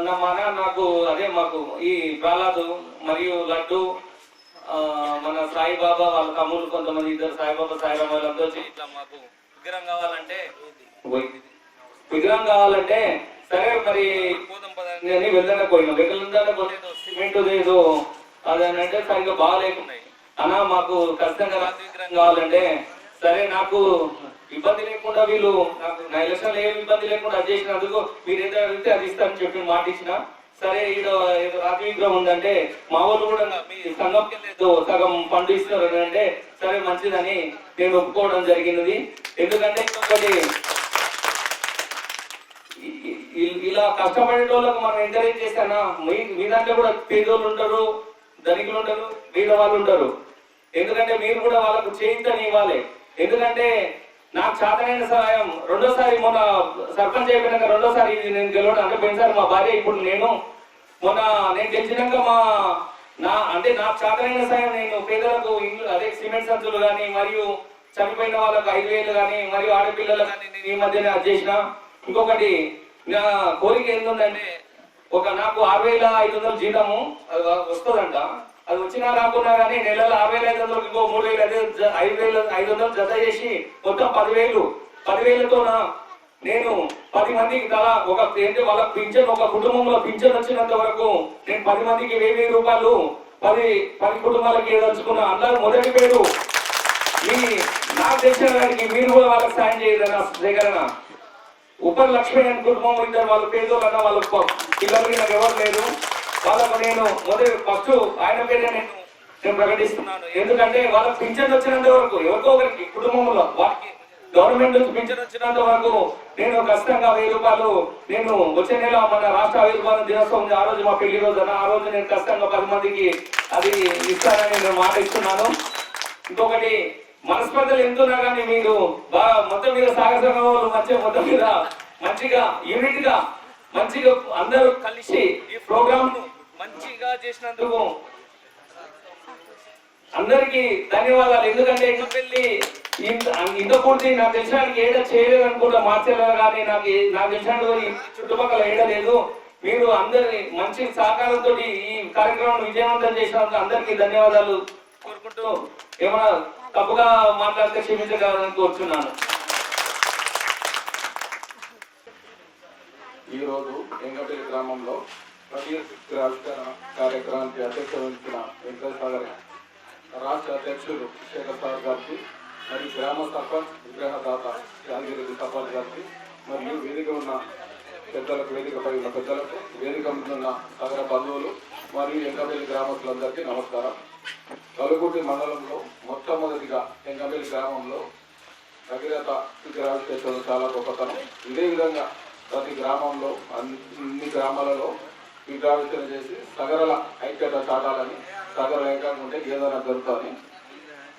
నాకు అదే మాకు ఈ ప్రహ్లాదు మరియు లడ్డు మన సాయిబాబా వాళ్ళ తమ్ముడు కొంతమంది ఇద్దరు సాయిబాబా సాయిరామ వాళ్ళంతా వచ్చి ఇట్లా మాకు విగ్రహం కావాలంటే సరే మరి పోదాం పదని వెళ్ళడానికి పోయినా. వెళ్ళడానికి పోతే సిమెంట్ ఏదో అదేనంటే సరిగ్గా బాగాలేకున్నాయి. అన్నా మాకు ఖచ్చితంగా రాత్రి విగ్రహం కావాలంటే సరే నాకు ఇబ్బంది లేకుండా వీళ్ళు నాకు నా ఎలక్షన్లో ఏమి ఇబ్బంది లేకుండా అది చేసినందుకు మీరు ఏదో అడిగితే అది ఇస్తారని చెప్పి మాట ఇచ్చిన. సరే ఏదో రాత్రి విగ్రహం ఉందంటే మా వాళ్ళు కూడా మీ సంఘంకి ఏదో సగం ఫండ్ ఇస్తున్నారు అంటే సరే మంచిదని నేను ఒప్పుకోవడం జరిగినది. ఎందుకంటే ఇంకొకటి ఇలా కష్టపడే వాళ్ళకు మనం ఎంకరేజ్ చేస్తానా, మీ దాంట్లో కూడా పేదోళ్ళు ఉంటారు, ధనికులు ఉంటారు, పేద వాళ్ళు ఉంటారు. ఎందుకంటే మీరు కూడా వాళ్ళకు చేయించని ఇవ్వాలి. ఎందుకంటే నాకు చేతనైన సహాయం రెండోసారి మొన్న సర్పంచ్ అయిపోయినాక రెండోసారి నేను గెలవడం అంటే పోయినసారి మా భార్య, ఇప్పుడు నేను మొన్న నేను గెలిచినాక నాకు చేతనైన సహాయం నేను పేదలకు ఇల్లు అదే సిమెంట్ సంచులు కానీ మరియు చనిపోయిన వాళ్ళకు 5,000 కానీ మరియు ఆడపిల్లలు కానీ నేను ఈ మధ్యనే అది చేసిన. ఇంకొకటి నా కోరిక ఏంటంటే నాకు 6,500 జీతము వస్తుందంట. అది వచ్చినా రాకున్నా కానీ నెలలో 6,500 ఇంకో 3,000 అదే 5,500 జత చేసి మొత్తం 10,000తో నేను 10 మందికి తలా ఒక ఏంటి వాళ్ళ పింఛన్, ఒక కుటుంబంలో పింఛన్ వచ్చినంత వరకు నేను 10 మందికి 1,000 రూపాయలు 10 కుటుంబాలకి ఏదలుచుకున్నా. అందరూ మొదటి పేరు నాకు తెలిసిన వారికి మీరు కూడా వాళ్ళకి సాయం చేయదన్న సేకరణ. ఉపర్ లక్ష్మి అని కుటుంబం ఇద్దరు వాళ్ళ పేదోళ్ళు అన్న వాళ్ళ పిల్లలకి నాకు ఎవరు లేదు. వాళ్ళకు నేను ఫస్ట్ ఆయన పేరే నేను ప్రకటిస్తున్నాను. ఎందుకంటే వాళ్ళకి పింఛన్ వచ్చినంత వరకు ఎవరికో ఒకరికి కుటుంబంలో వారికి గవర్నమెంట్ నుంచి పింఛన్ వచ్చినంత వరకు నేను ఖచ్చితంగా 1,000 రూపాయలు నేను వచ్చే నెల మన రాష్ట్ర ఆవిర్భావ దినోత్సవం ఉంది. ఆ రోజు మా పెళ్లి రోజు ఆ రోజు నేను ఖచ్చితంగా 10 మందికి అది ఇస్తానని నేను మాట ఇస్తున్నాను. ఇంకొకటి మనస్పర్ధలు ఎంతున్నా కానీ మీరు బాగా మొత్తం మీద సాగసంగం మొత్తం మీద మంచిగా యూనిట్ గా మంచిగా అందరూ కలిసి ఈ ప్రోగ్రామ్ ను మంచిగా చేసినందుకు అందరికి ధన్యవాదాలు. ఎందుకంటే పెళ్లి ఇంత పూర్తి నాకు తెలిసినానికి ఏదో చేయలేదు అనుకుంటా మార్చేలా, కానీ నాకు తెలిసినట్టు చుట్టుపక్కల ఏడలేదు. మీరు అందరి మంచి సహకారంతో ఈ కార్యక్రమం విజయవంతం చేసినందుకు అందరికీ ధన్యవాదాలు కోరుకుంటూ ఏమైనా తప్పుగా మాట్లాడితే క్షమించగలని కోరుచున్నాను. ఈరోజు ఎంగపల్లి గ్రామంలో ఆవిష్కరణ కార్యక్రమానికి అధ్యక్షత వహించిన వెంకటేశ్వర రాష్ట్ర అధ్యక్షుడు శేఖర్ సార్ గారికి మరియు గ్రామ సర్పంచ్ విగ్రహదాత యాదగిరెడ్డి సర్పంచ్ గారికి మరియు వేదిక ఉన్న పెద్దలకు, వేదికపై ఉన్న పెద్దలకు, వేదిక ఉన్న సగర బంధువులు మరియు ఎంగపల్లి గ్రామస్తులందరికీ నమస్కారం. కలుగుటి మండలంలో మొట్టమొదటిగా ఎంగపల్లి గ్రామంలో భగీరథ విగ్రహావిష్కరణ చాలా గొప్పతనం. ఇదే విధంగా ప్రతి గ్రామంలో అన్ని గ్రామాలలో విగ్రహావిష్కరణ చేసి సగరల ఐక్యత చాటాలని, సగర ఏకంగా ఉంటే ఏదైనా జరుగుతుందని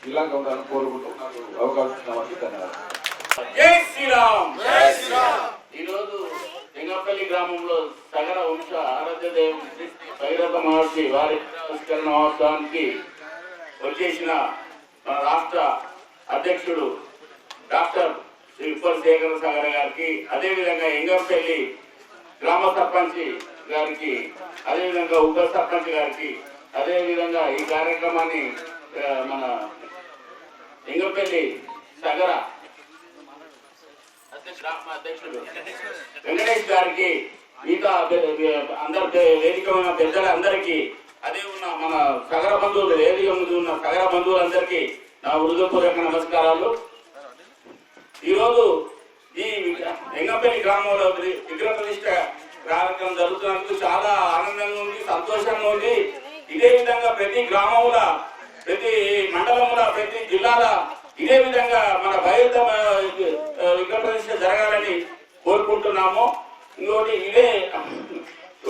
ఇలాగా ఉండాలని కోరుకుంటూ నాకు అవకాశం ఇచ్చినవారికి ధన్యవాదాలు. జై శ్రీరామ్. ఈరోజు ఎంగపల్లి గ్రామంలో సగర వంశ ఆరాధ్య దేవుడు శ్రీ భగీరథ మహర్షి వారి విగ్రహావిష్కరణ మహోత్సవానికి వచ్చేసిన మన రాష్ట్ర అధ్యక్షుడు డాక్టర్ శ్రీ ఉప్పల్ శేఖర సాగర్ గారికి, అదేవిధంగా ఎంగపల్లి గ్రామ సర్పంచ్ గారికి, అదేవిధంగా ఉప సర్పంచ్ గారికి, అదేవిధంగా ఈ కార్యక్రమాన్ని మన ఎంగపల్లి సగర అధ్యక్షుడు వెంకటేష్ గారికి, మిగతా అందరు వేదిక ఉన్న పెద్దలందరికీ, అదే ఉన్న మన సగర బంధువులు, వేదిక ముందు ఉన్న సగర బంధువులందరికీ నా హృదయపూర్వక నమస్కారాలు. ఈరోజు ఈ ఎంగపల్లి గ్రామంలో విగ్రహ ప్రతిష్ట కార్యక్రమం జరుగుతున్నందుకు చాలా ఆనందంగా ఉంది, సంతోషంగా ఉంది. ఇదే విధంగా ప్రతి గ్రామంలో, ప్రతి మండలంలో, ప్రతి జిల్లాల ఇదే విధంగా మన భైరవ విగ్రహ ప్రతిష్ట జరగాలని కోరుకుంటున్నాము. ఇంకోటి ఇదే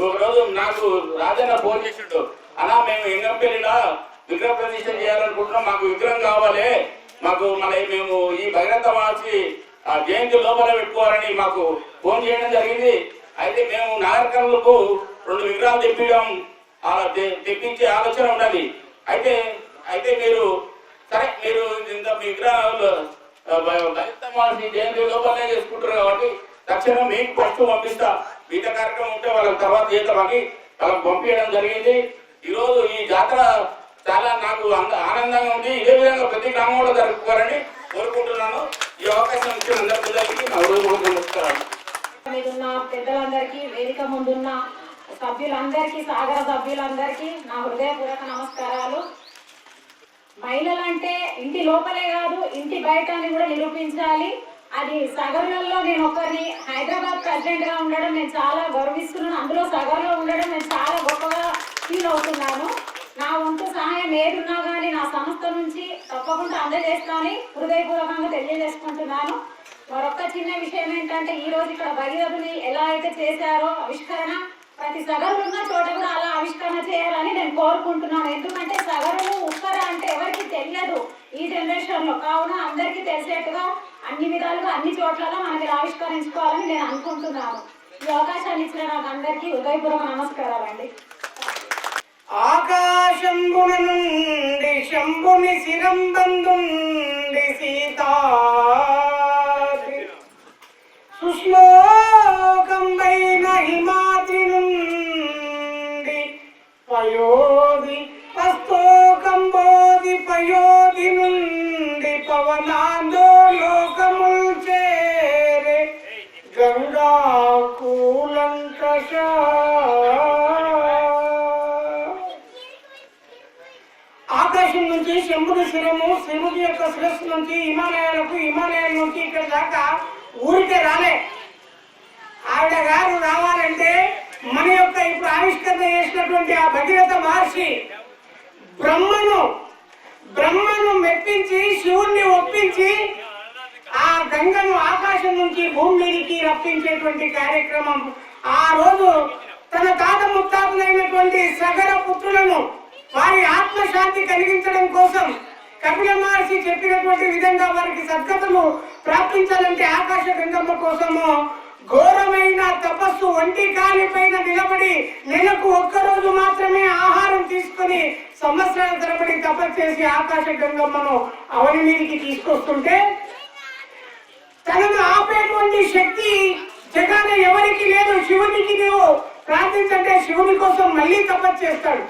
ఒకరోజు నాకు రాజన్న ఫోన్ చేసిండు, అలా మేము ఎంగంపల్లిలో విగ్రహ ప్రతిష్ట చేయాలనుకుంటున్నాం, మాకు విగ్రహం కావాలి, మాకు మేము ఈ భైరవ మార్చి జయంతి లోపల పెట్టుకోవాలని మాకు ఫోన్ చేయడం జరిగింది. అయితే మేము నాగరికలకు 2 విగ్రహాలు తెప్పించే ఆలోచన ఉన్నది. అయితే మీరు సరే, మీరు ఇంత మీ విగ్రహాలు భైరవ జయంతి లోపలనే చేసుకుంటారు కాబట్టి తక్షణం మీకు ఫస్ట్ పంపిస్తా, మిగతా కార్యక్రమం ఉంటే వాళ్ళకి తర్వాత చేద్దామని వాళ్ళకి పంపించడం జరిగింది. ఈరోజు ఈ జాతర చాలా నాకు ఆనందంగా ఉంది. ఇదే విధంగా ప్రతి గ్రామంలో జరుపుకోవాలని కోరుకుంటున్నాను. ఈ అవకాశం ఇచ్చిన అందరికీ నా హృదయపూర్వక నమస్కారాలు. మీదున్న పెద్దలందరికీ, వేదిక ముందున్న సభ్యులందరికీ, సాగర సభ్యులందరికీ నా హృదయపూర్వక నమస్కారాలు. మహిళలంటే ఇంటి లోపలే కాదు, ఇంటి బయట కూడా నిరూపించాలి. అది సగరులలో నేను ఒకరిని హైదరాబాద్ ప్రెసిడెంట్ గా ఉండడం నేను చాలా గౌరవిస్తున్నాను. అందులో సగరులో ఉండడం నేను చాలా గొప్పగా ఫీల్ అవుతున్నాను. నా వంతు సహాయం ఏదున్నా కానీ నా సంస్థ నుంచి తప్పకుండా అందజేస్తానని హృదయపూర్వకంగా తెలియజేసుకుంటున్నాను. మరొక చిన్న విషయం ఏంటంటే, ఈ రోజు ఇక్కడ భగీరథుని ఎలా అయితే చేశారో ఆవిష్కరణ, ప్రతి సగరులు ఉన్న చోట కూడా అలా ఆవిష్కరణ చేయాలని నేను కోరుకుంటున్నాను. ఎందుకంటే సగరులు ఉత్తర అంటే ఎవరికి తెలియదు ఈ జనరేషన్ లో, కావున అందరికీ తెలిసేట్టుగా అన్ని విధాలుగా అన్ని చోట్లలో మనకి ఆవిష్కరించుకోవాలని నేను అనుకుంటున్నాను. ఈ అవకాశాన్ని ఇచ్చిన నాకు అందరికీ హృదయపూర్వక నమస్కారాలండి. ఆకాశంబున నుండి శంభుని శిరంబందుండి సీతా సుశ్లోకంబైన హిమాద్రి నుండి పయోధి పస్తోకంబోధి పయోధి నుండి పవనాందో లోకముల్ చేరే గంగా కూలంకష ఆకాశం నుంచి శంభుని శిరము, శివుడి యొక్క శిరస్సు నుంచి హిమాలయాలకు, హిమాలయాల నుంచి ఇక్కడ దాకా ఊరికే రాలే. ఆవిడ గారు రావాలంటే మన యొక్క ఇప్పుడు ఆవిష్కరణ చేసినటువంటి ఆ భగీరథ మహర్షి బ్రహ్మను మెప్పించి, శివుణ్ణి ఒప్పించి ఆ గంగను ఆకాశం నుంచి భూమి మీదకి రప్పించేటువంటి కార్యక్రమం. ఆ రోజు తన తాత ముత్తాతలైనటువంటి సగర పుత్రులను వారి ఆత్మశాంతి కలిగించడం కోసం కపిల మహర్షి చెప్పినటువంటి విధంగా వారికి సద్గతులు ప్రాప్తించాలంటే ఆకాశ గంగమ్మ కోసము ఘోరమైన తపస్సు, ఒంటి కాలి పైన నిలబడి నెలకు ఒక్కరోజు మాత్రమే ఆహారం తీసుకుని సంవత్సరాల తరబడి తపస్సు చేసి ఆకాశ గంగమ్మను అవని మీదికి తీసుకొస్తుంటే, తనను ఆపేటువంటి శక్తి జగాన ఎవరికి లేదు. శివునికి నువ్వు ప్రార్థించంటే శివుని కోసం మళ్ళీ తపస్సు చేస్తాడు.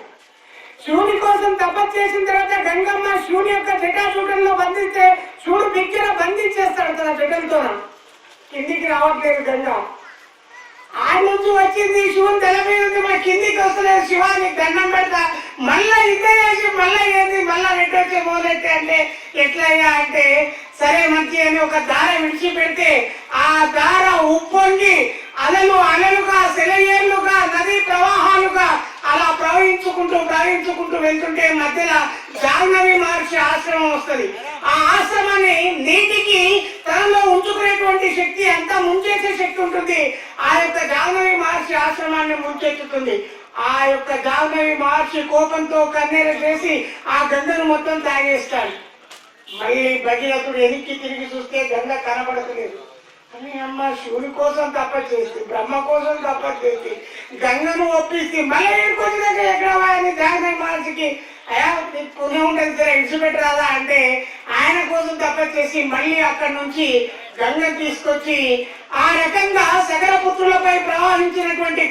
శివుని కోసం తపస్సు చేసిన తర్వాత గంగమ్మ శివుని యొక్క జటాజూటంలో బంధిస్తే శివుడు బిగ్గర బంధించేస్తాడు తన జటంతో. కిందికి రావట్లేదు గంగ. ఆయన నుంచి వచ్చింది శివుని తల మీద ఉంది, మా కిందికి వస్తలేదు, శివానికి దండం పెడతా, మళ్ళా ఇదే వేసి మళ్ళా ఏంది మళ్ళా రెట్టొచ్చే మొదలెట్టే అంటే ఎట్లయ్యా అంటే, సరే మంచి అని ఒక దార విడిచిపెడితే ఆ దార ఉప్పొంగి అలలుగా, సెలయేర్లుగా, నదీ ప్రవాహాలుగా అలా ప్రవహించుకుంటూ వెళ్తుంటే మధ్యలో జాహ్నవి మహర్షి ఆశ్రమం వస్తుంది. ఆ ఆశ్రమాన్ని నీటికి తనలో ఉంచుకునేటువంటి శక్తి, అంతా ముంచేసే శక్తి ఉంటుంది. ఆ యొక్క జాహ్నవి మహర్షి ఆశ్రమాన్ని ముంచెత్తుతుంది. ఆ యొక్క జాహ్నవి మహర్షి కోపంతో కన్నీరు చేసి ఆ గంగను మొత్తం తాగేస్తాడు. మళ్ళీ భగీరథుడు వెనక్కి తిరిగి చూస్తే గంగ కనబడతలేదు. అని అమ్మ శివుని కోసం తపస్సు చేసి, బ్రహ్మ కోసం తపస్సు చేసి, గంగను ఒప్పిస్తే మళ్ళీ ఇంకొచ్చినాక ఎక్కడ అని జాహ్నవి మహర్షికి అయా పుణ్యం ఉంటుంది సరే ఇడిచిపెట్టరాదా అంటే ఆయన కోసం తపస్సు చేసి మళ్ళీ అక్కడి నుంచి గంగను తీసుకొచ్చి ఆ రకంగా సగర పుత్రులపై ప్రవహించినటువంటి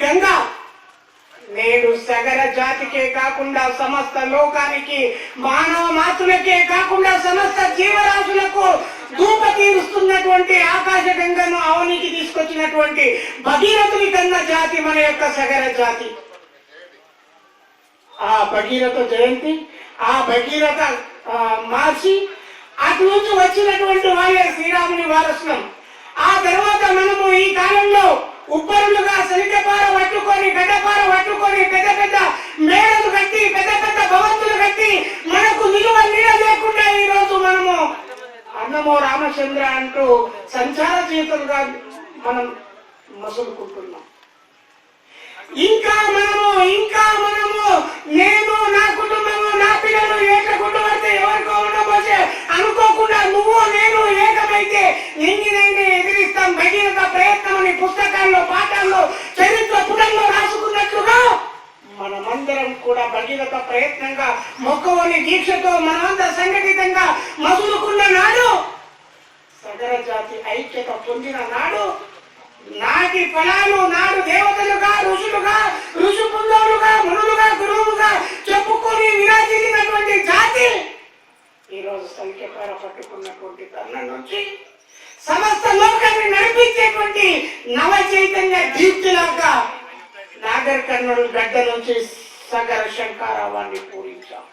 నేడు సగర జాతికే కాకుండా సమస్త లోకానికి, మానవ మాతృలకే కాకుండా సమస్త జీవరాశులకు ధూప తీరుస్తున్నటువంటి ఆకాశ గంగను అవనికి తీసుకొచ్చినటువంటి భగీరథుని కన్న జాతి మన యొక్క సగర జాతి. ఆ భగీరథ జయంతి, ఆ భగీరథ మార్చి అటు నుంచి వచ్చినటువంటి వాళ్ళే శ్రీరాముని వారసులం. ఆ తర్వాత మనము ఈ కాలంలో ఉప్పరులుగా సలికపార పట్టుకొని, గడ్డపార పట్టుకొని, పెద్ద పెద్ద మేడలు కట్టి, పెద్ద పెద్ద భవంతులు కట్టి, మనకు నిలువ నీడ లేకుండా ఈ రోజు మనము అన్నమో రామచంద్ర అంటూ సంచార జీవితంగా మనం మసులుకుంటున్నాం. ఇంకా మనము నేను, నా కుటుంబము, నా పిల్లలు ఏకకుండా పడితే ఎవరికో ఉండబోసే అనుకోకుండా నువ్వు నేను ఏకమైతే నింగినైనా ఎదిరిస్తాం భగీరథ ప్రయత్నం అని పుస్తకాల్లో, పాఠాల్లో, చరిత్ర పుటంలో రాసుకున్నట్లుగా మనమందరం కూడా భగీరథ ప్రయత్నంగా మొక్కవని దీక్షతో మనమంతా సంఘటితంగా మసులుకున్న నాడు, సగర జాతి ఐక్యత పొందిన నాడు, నాటి ఫలాలు నాడు దేవతలుగా, ఋషులుగా, ఋషి పుంగవులుగా, మునులుగా, గురువులుగా చెప్పుకొని విరాజిల్లినటువంటి జాతి ఈరోజు సంఖ్యకార పట్టుకున్నటువంటి తరుణం నుంచి సమస్త లోకాన్ని నడిపించేటువంటి నవ చైతన్య దీప్తిలాగా నాగర్ కర్నూలు గడ్డ నుంచి సగర శంకారావాన్ని పూరించాం.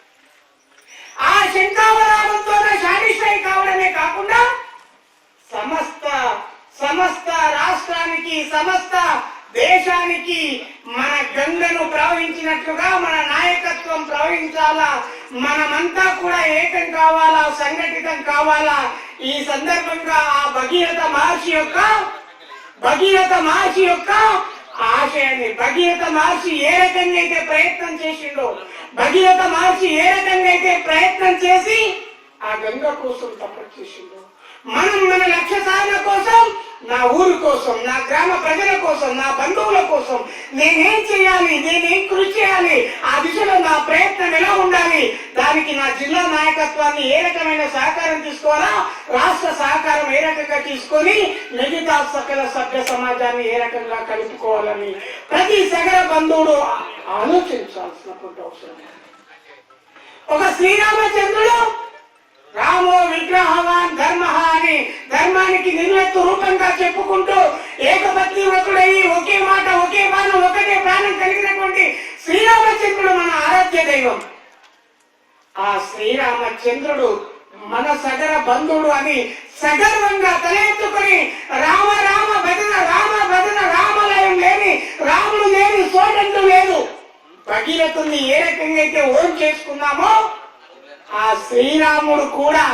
ఆ శంకారావంతో సాటిస్ఫై కావడమే కాకుండా సమస్త రాష్ట్రానికి, సమస్త దేశానికి మన గంగను ప్రవహించినట్లుగా మన నాయకత్వం ప్రవహించాలా, మనమంతా కూడా ఏకం కావాలా, సంఘటితం కావాలా. ఈ సందర్భంగా ఆ భగీరథ మహర్షి యొక్క ఆశయాన్ని, భగీరథ మహర్షి ఏ రకంగా అయితే ప్రయత్నం చేసిండో, భగీరథ మహర్షి ఏ రకంగా అయితే ప్రయత్నం చేసి ఆ గంగ కోసం తపస్సు చేసిండో, మనం మన లక్ష్య సాధన కోసం, నా ఊరు కోసం, నా గ్రామ ప్రజల కోసం, నా బంధువుల కోసం నేనేం చేయాలి, నేనేం కృషి చేయాలి, ఆ దిశలో నా ప్రయత్నం ఎలా ఉండాలి, దానికి నా జిల్లా నాయకత్వాన్ని ఏ రకమైన సహకారం తీసుకోవాలా, రాష్ట్ర సహకారం ఏ రకంగా తీసుకొని మిగతా సకల సభ్య సమాజాన్ని ఏ రకంగా కలుపుకోవాలని ప్రతి సగర బంధువుడు ఆలోచించాల్సినటువంటి అవసరం. ఒక శ్రీరామచంద్రుడు రామో విగ్రహవాన్ ధర్మ అని ధర్మానికి నిలువెత్తు రూపంగా చెప్పుకుంటూ ఏకపత్ని వ్రతుడయ్యి ఒకే మాట, ఒకే బాణం, ఒకటే ప్రాణం కలిగినటువంటి శ్రీరామచంద్రుడు మన ఆరాధ్య దైవం. ఆ శ్రీరామచంద్రుడు మన సగర బంధువుడు అని సగర్వంగా తల ఎత్తుకొని రామ రామ భజన రామలయం లేని, రాముడు లేని చోటంటూ లేదు. భగీరథుని ఏ రకంగా అయితే ఓన్ చేసుకున్నామో ఆ శ్రీరాముడు కూడా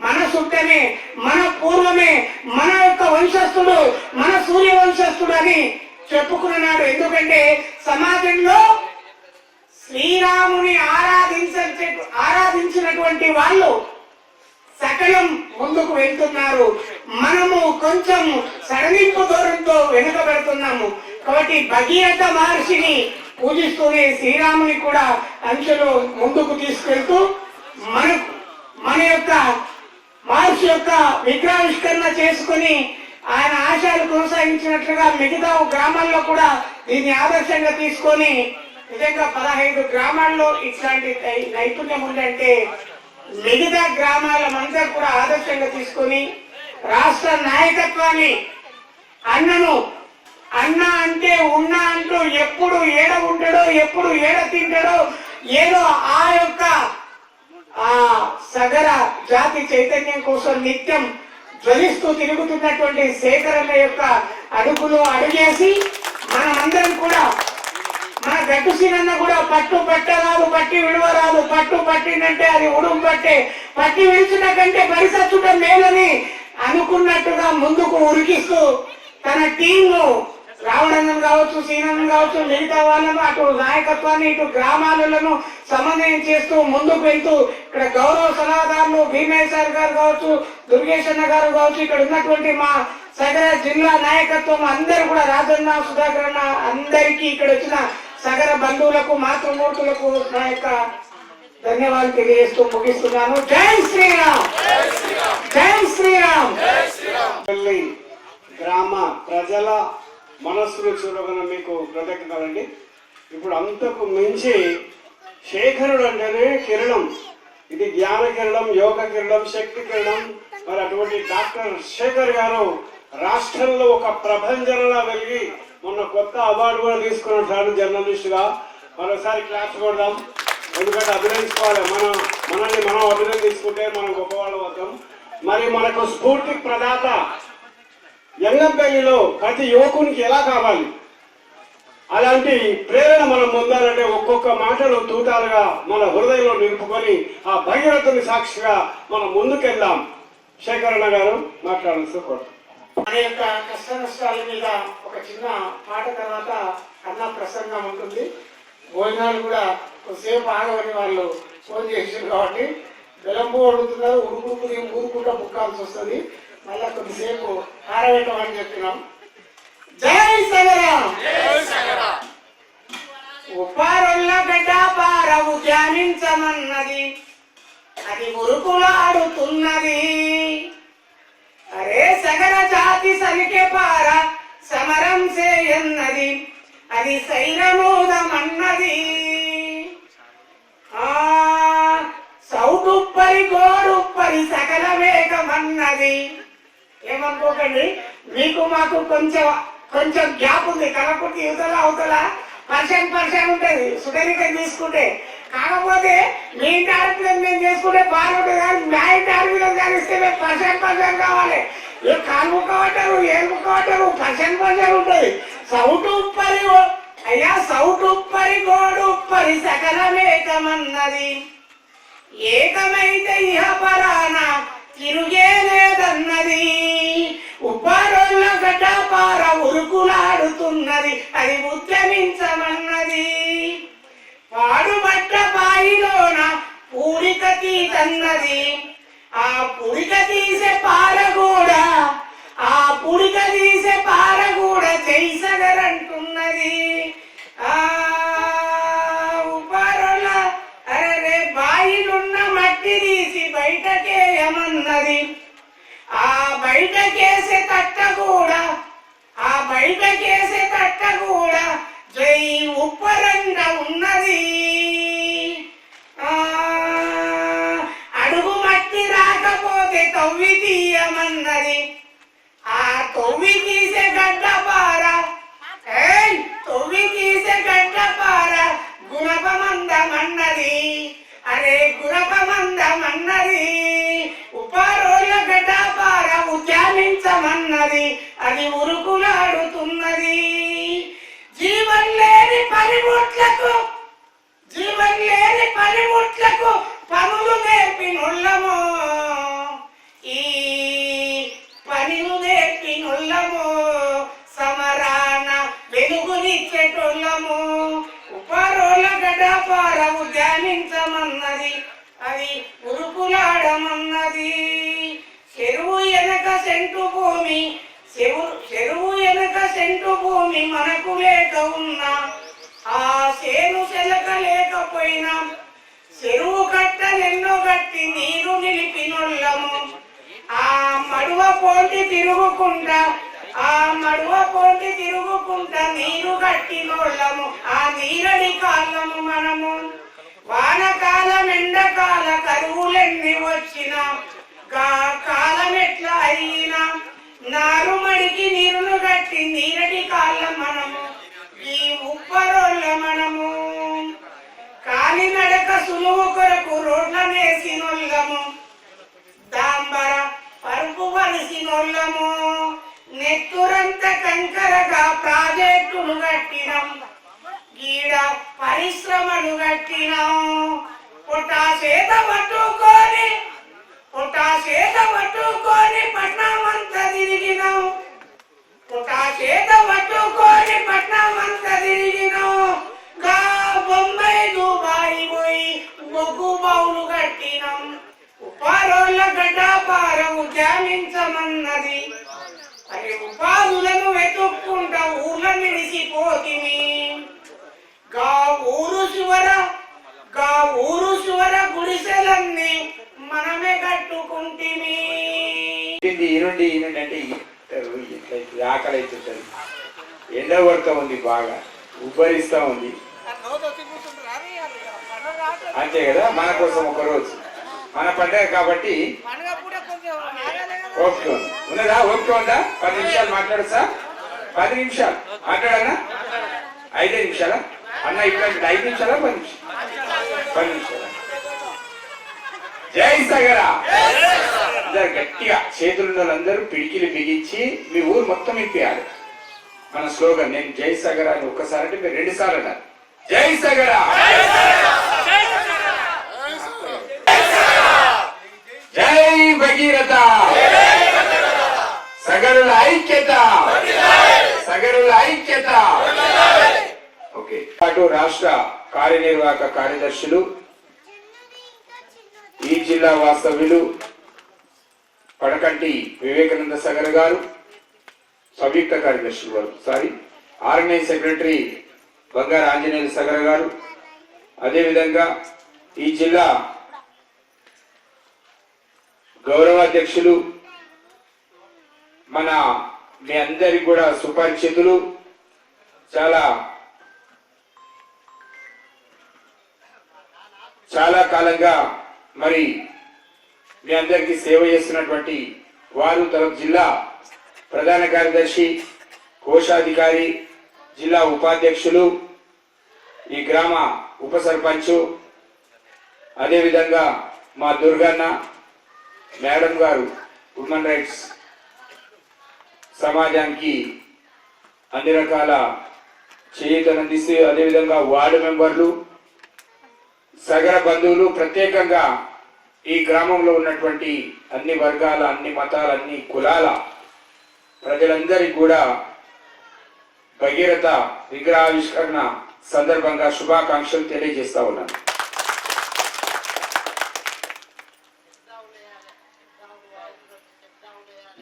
మన సుట్టమే, మన పూర్వమే, మన యొక్క వంశస్థుడు, మన సూర్య వంశస్థుడు అని చెప్పుకున్నాడు. ఎందుకంటే సమాజంలో శ్రీరాముని ఆరాధించినటువంటి వాళ్ళు సకలం ముందుకు వెళ్తున్నారు, మనము కొంచెం సడలింపు దూరంతో వెనుకబెడుతున్నాము. కాబట్టి భగీరథ మహర్షిని పూజిస్తూనే శ్రీరాముని కూడా అంచెలు ముందుకు తీసుకెళ్తూ మన యొక్క మహర్షి యొక్క విగ్రహావిష్కరణ చేసుకుని ఆయన ఆశయాలు కొనసాగించినట్లుగా మిగతా గ్రామాల్లో కూడా దీన్ని ఆదర్శంగా తీసుకొని నిజంగా 15 గ్రామాల్లో ఇట్లాంటి నైపుణ్యం ఉందంటే మిగతా గ్రామాలమంతా కూడా ఆదర్శంగా తీసుకొని రాష్ట్ర నాయకత్వాన్ని అన్న అంటే ఉన్నా అంటూ ఎప్పుడు ఏడ ఉంటాడో, ఎప్పుడు ఏడ తింటాడో, ఏదో ఆ యొక్క ఆ సగర జాతి చైతన్యం కోసం నిత్యం జ్వలిస్తూ తిరుగుతున్నటువంటి శేఖరన్న యొక్క అడుగులు అడుగేసి మనమందరం కూడా మన గట్టు సీనన్న కూడా పట్టు పట్టరాదు, పట్టి విడవరాదు, పట్టు పట్టిందంటే అది ఉడుం పట్టే, పట్టి విడిచిన కంటే పరిసచ్చుట మేలని అనుకున్నట్టుగా ముందుకు ఉరికిస్తూ తన టీంను రావణను కావచ్చు, సీనను కావచ్చు, మిగతా వాళ్ళను అటు నాయకత్వాన్ని ఇటు గ్రామాలను సమన్వయం చేస్తూ ముందుకు వెళ్తూ ఇక్కడ గౌరవ సలహాదారులు భీమేశ్వర్ గారు కావచ్చు, దుర్గేశన్న గారు కావచ్చు, ఇక్కడ ఉన్నటువంటి మా సగర జిల్లా నాయకత్వం అందరూ కూడా రాజన్న, సుధాకర్ అన్న అందరికీ ఇక్కడ వచ్చిన సగర బంధువులకు, మాతృమూర్తులకు నా యొక్క ధన్యవాదాలు తెలియజేస్తూ ముగిస్తున్నాను. జై శ్రీరామ్, జై శ్రీరామ్. గ్రామ ప్రజల మనస్సును చూడగల మీకు కృతజ్ఞతలండి. ఇప్పుడు అంతకు మించి శేఖరుడు అంటేనే కిరణం. ఇది జ్ఞాన కిరణం, యోగ కిరణం, శక్తి కిరణం. మరి అటువంటి డాక్టర్ శేఖర్ గారు రాష్ట్రంలో ఒక ప్రభంజనలా వెలిగి మొన్న కొత్త అవార్డు కూడా తీసుకున్నారు జర్నలిస్ట్ గా. మరోసారి క్లాస్ కొడదాం, ఎందుకంటే అభినందించుకోవాలి. మనల్ని మనం అభినందించుకుంటే మనం గొప్పవాళ్ళం అవుతాం. మరి మనకు స్ఫూర్తి ప్రదాత యంగంపల్లిలో ప్రతి యువకునికి ఎలా కావాలి, అలాంటి ప్రేరణ మనం పొందాలంటే ఒక్కొక్క మాటలు తూటాలుగా మన హృదయంలో నిలుపుకొని ఆ భగీరథుని సాక్షిగా మనం ముందుకెళ్దాం. శేఖరణ గారు మాట్లాడాల్సి కోరుతాం. మన యొక్క కష్ట నష్టాల మీద ఒక చిన్న మాట తర్వాత అన్న ప్రసంగం ఉంటుంది. భోజనాలు కూడా కొద్దిసేపు ఆగవని వాళ్ళు ఫోన్ చేసారు కాబట్టి బెలంబు అడుగుతున్నారు, ఊరుకుంటా బుక్కాల్సి వస్తుంది. మళ్ళా కొద్దిసేపు ఆరబెట్టమని చెప్పినాం. జై సగరా! ఉపారొల్ల గడ్డ పారవు ధ్యానించమన్నది, అది ఉరుకులాడుతున్నది. అరే సగర జాతి సరికే పార సమరం చేయన్నది, అది సైరమూదమన్నది. సౌటుప్పరి గోడుప్పరి సకల వేగమన్నది. ఏమనుకోకండి, మీకు మాకు కొంచెం గ్యాప్ ఉంది. కనపూర్తి యువతల అవతల పర్సెంట్ ఉంటుంది సుగరికం తీసుకుంటే. కాకపోతే మీ ఇంటి ఆడపిల్లం మేము చేసుకుంటే బాగుంటుంది, కానీ మా ఇంటి ఆడపిల్లం కానిస్తే మేము పర్సెంట్ కావాలి. ఏ కాలు ముక్క పట్టారు, ఏడు ముక్క పట్టారు, పర్సెంట్ ఉంటుంది. సౌటు ఉప్పరి అయ్యా సౌటు ఉప్పరి గోడు ఉప్పరి సకలమేకమన్నది, ఏకమైతే ఇహ పరాన తిరుగే లేదన్నది. ఉప్పారోళ్ళ గడ్డ పార ఉరుకులాడుతున్నది, అది ఉద్యమించమన్నది. పాడుబట్ట బాయిలోన పూడిక తీతన్నది, ఆ పుడిక తీసే పార కూడా, ఆ పుడిక తీసే పార కూడా చేసగరంటున్నది. ఉప్పారోళ్ళ అరే బాయిలున్న మట్టి తీసి బయటకేయమన్నది, ఆ బయటకేసే తట్ట కూడా, ఆ బయటకేసే తట్ట కూడా జై ఉప్పరంగ ఉన్నది. అడుగు మట్టి రాకపోతే తవ్వి తీయమన్నది, ఆ తవ్వి తీసే గడ్డ పార, తవ్వి తీసే గడ్డ పార గుణపమందమన్నది. అరే గుణపమందమన్నది. ఉపారోళ్ళ గడ్డ పార ఉద్యానించమన్నది, అది ఉరుకులాడుతున్నది. జీవం లేని పనిముట్లకు పనులు నేర్పినొల్లము, ఈ పనులు నేర్పినొల్లము, సమరాన వెలుగునిచ్చేటోళ్ళము. ఉపారోళ్ళ గడ్డ పార ఉద్యానించమన్నది, అది ఉరుకులాడమన్నది. చెరువు వెనక సెంటు భూమి, చెరువు వెనక సెంటు భూమి మనకు లేక ఉన్నా, ఆ చేను చెలక లేకపోయినా చెరువు కట్టనెన్నో కట్టి నీరు నిలిపినొల్లము. ఆ మడువ పోటీ తిరుగుకుంటా, ఆ మడువ పోటీ తిరుగుకుంటా నీరు కట్టినోళ్ళము, ఆ నీరడి కాళ్ళము మనము. వానకాలం ఎండకాల కరువులెన్ని వచ్చినా, కాలం ఎట్లా అయినా నారుమడికి నీరును కట్టి నీరడి కాళ్ళ మనము, ఈ ఉప్పరోళ్ళ మనము. కాలినడక సులువు కొరకు రోడ్లనేసినొల్లము, దాంబర పరుపు వలిసినొల్లము. నెత్తురంత కంకరగా ప్రాజెక్టులు కట్టినాం, గీడ పరిశ్రమలు కట్టినాం. పొటాసేత పట్టుకొని పట్నమంతా తిరిగినాం, పొటాసేత పట్టుకొని పట్నమంతా తిరిగినాం. గా బొంబాయి దుబాయి పోయి బొగ్గు బావులు కట్టినాం. ఉపారోళ్ళ గడ్డ పార ఉద్యానించమన్నది, అది ఉపాధులను వెతుక్కుంటా ఊర్ల నిలిచిపోతిమి. గా ఊరు చివర గుడిసెలన్నీ మనమే కట్టుకుంటిమి. ఈనుండి అంటే ఆకలి అవుతుంటుంది, ఎండ కొడతా ఉంది, బాగా ఉబ్బరిస్తూ ఉంది. అంతే కదా, మన కోసం ఒక రోజు మన పండగ కాబట్టి ఓకే ఉన్నదా? ఓకే ఉందా? 10 నిమిషాలు మాట్లాడచ్చా? 10 నిమిషాలు మాట్లాడనా? 5 నిమిషాలా అన్న? ఇట్లాంటి 5 నిమిషాలా 10 నిమిషాలు? 10 నిమిషాలు. జై సగరా. అందరు గట్టిగా చేతులున్న వాళ్ళందరూ పిడికిలు బిగించి మీ ఊరు మొత్తం ఇప్పియాలి. మన స్లోగన్ నేను జై సగరా అని ఒక్కసారి అంటే మీరు 2 సార్లు అన్నారు. జై సగరా, జై భగీరథ, సగరుల ఐక్యత, సగరుల ఐక్యత. ఓకే. అటు రాష్ట్ర కార్యనిర్వాహక కార్యదర్శులు, ఈ జిల్లా వాస్తవ్యులు పడకంటి వివేకానంద సగర్ గారు, సంయుక్త కార్యదర్శులు గారు, ఆర్గనైజ్ సెక్రటరీ బంగారు ఆంజనేయులు సగర్ గారు, అదేవిధంగా ఈ జిల్లా గౌరవాధ్యక్షులు మన మీ అందరికి కూడా సుపరిచితులు, చాలా కాలంగా మరి మీ అందరికీ సేవ చేస్తున్నటువంటి వారు, తర్వాత జిల్లా ప్రధాన కార్యదర్శి, కోశాధికారి, జిల్లా ఉపాధ్యక్షులు, ఈ గ్రామ ఉప సర్పంచ్, అదేవిధంగా మా దుర్గన్న మేడం గారు హ్యూమన్ రైట్స్ సమాజానికి అన్ని రకాల చేయూతనందిస్తూ, అదేవిధంగా వార్డు మెంబర్లు, సగర బంధువులు, ప్రత్యేకంగా ఈ గ్రామంలో ఉన్నటువంటి అన్ని వర్గాల, అన్ని మతాల, అన్ని కులాల ప్రజలందరికీ కూడా భగీరథ విగ్రహావిష్కరణ సందర్భంగా శుభాకాంక్షలు తెలియజేస్తా ఉన్నాను.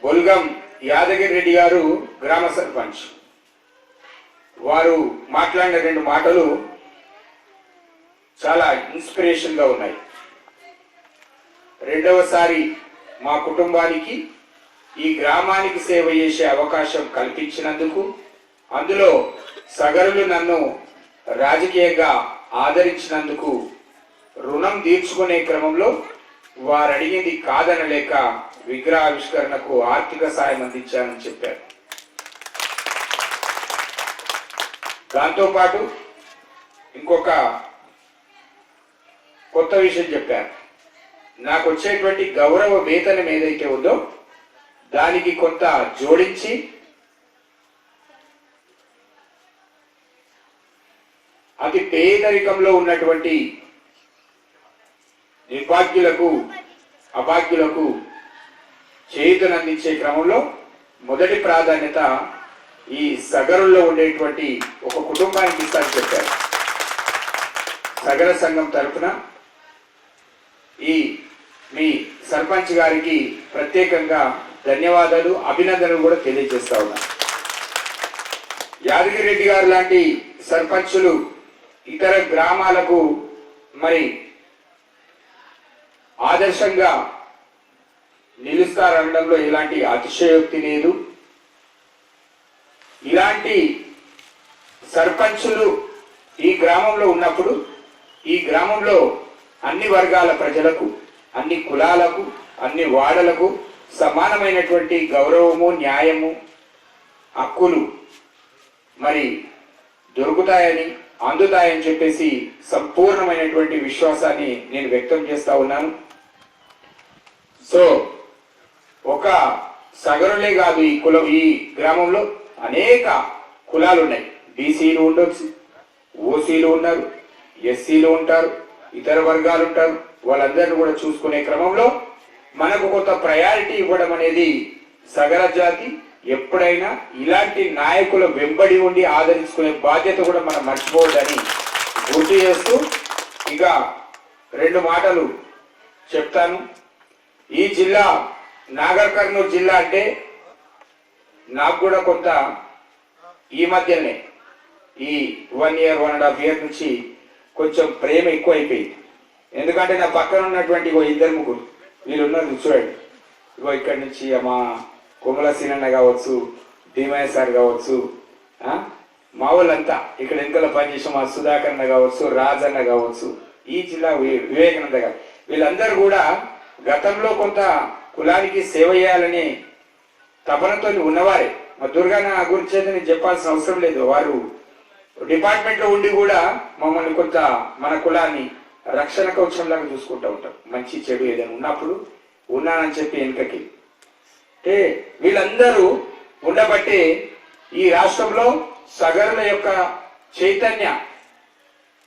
బొల్గం యాదగిరి రెడ్డి గారు గ్రామ సర్పంచ్, వారు మాట్లాడిన 2 మాటలు చాలా ఇన్స్పిరేషన్ గా ఉన్నాయి. రెండవసారి మా కుటుంబానికి ఈ గ్రామానికి సేవ చేసే అవకాశం కల్పించినందుకు, అందులో సగరులు నన్ను రాజకీయంగా ఆదరించినందుకు రుణం తీర్చుకునే క్రమంలో వారు అడిగింది కాదనలేక విగ్రహావిష్కరణకు ఆర్థిక సాయం అందించానని చెప్పారు. దాంతోపాటు ఇంకొక కొత్త విషయం చెప్పారు. నాకు వచ్చేటువంటి గౌరవ వేతనం ఏదైతే ఉందో దానికి కొంత జోడించి అతి పేదరికంలో ఉన్నటువంటి నిర్భాగ్యులకు, అభాగ్యులకు చేయూతనందించే క్రమంలో మొదటి ప్రాధాన్యత ఈ సగరుల్లో ఉండేటువంటి ఒక కుటుంబానికి ఇస్తారని చెప్పారు. సగర సంఘం తరఫున ఈ మీ సర్పంచ్ గారికి ప్రత్యేకంగా ధన్యవాదాలు, అభినందనలు కూడా తెలియజేస్తా ఉన్నా. యాదగిరి రెడ్డి గారు లాంటి సర్పంచులు ఇతర గ్రామాలకు మరి ఆదర్శంగా నిలుస్తారనడంలో ఎలాంటి అతిశయోక్తి లేదు. ఇలాంటి సర్పంచులు ఈ గ్రామంలో ఉన్నప్పుడు ఈ గ్రామంలో అన్ని వర్గాల ప్రజలకు, అన్ని కులాలకు, అన్ని వాడలకు సమానమైనటువంటి గౌరవము, న్యాయము, హక్కులు మరి దొరుకుతాయని, అందుతాయని చెప్పేసి సంపూర్ణమైనటువంటి విశ్వాసాన్ని నేను వ్యక్తం చేస్తా ఉన్నాను. సో ఒక సగరులే కాదు, ఈ గ్రామంలో అనేక కులాలు ఉన్నాయి. బీసీలు ఉండొచ్చు, ఓసీలు ఉన్నారు, ఎస్సీలు ఉంటారు, ఇతర వర్గాలు ఉంటారు. వాళ్ళందరినీ కూడా చూసుకునే క్రమంలో మనకు కొంత ప్రయారిటీ ఇవ్వడం అనేది సగర జాతి ఎప్పుడైనా ఇలాంటి నాయకుల వెంబడి ఉండి ఆదరించుకునే బాధ్యత కూడా మనం మర్చిపోవద్దని గుర్తు చేస్తూ ఇక 2 మాటలు చెప్తాను. ఈ జిల్లా నాగర్ కర్నూలు జిల్లా అంటే నాకు కూడా కొంత ఈ మధ్యనే ఈ 1 year 1.5 year నుంచి కొంచెం ప్రేమ ఎక్కువ అయిపోయింది. ఎందుకంటే నా పక్కన ఉన్నటువంటి 2-3 వీళ్ళు ఉన్నారు చూడండి. ఇక్కడి నుంచి మా కొమల సీనన్న కావచ్చు, భీమయ్య సార్ కావచ్చు, మా వాళ్ళంతా ఇక్కడ వెనుకల పనిచేసిన మా సుధాకర్ అన్న కావచ్చు, రాజన్న కావచ్చు, ఈ జిల్లా వివేకానంద గారు, వీళ్ళందరూ కూడా గతంలో కొంత కులానికి సేవ చేయాలనే తపనతో ఉన్నవారే. మా దుర్గాన గురించి అయితే నేను చెప్పాల్సిన అవసరం లేదు. వారు డిపార్ట్మెంట్ లో ఉండి కూడా మమ్మల్ని కొంత మన కులాన్ని రక్షణ కవచంలాగా చూసుకుంటూ ఉంటాం. మంచి చెడు ఏదైనా ఉన్నప్పుడు ఉన్నానని చెప్పి వెనుకకి అంటే వీళ్ళందరూ ఉండబట్టే ఈ రాష్ట్రంలో సగరుల యొక్క చైతన్య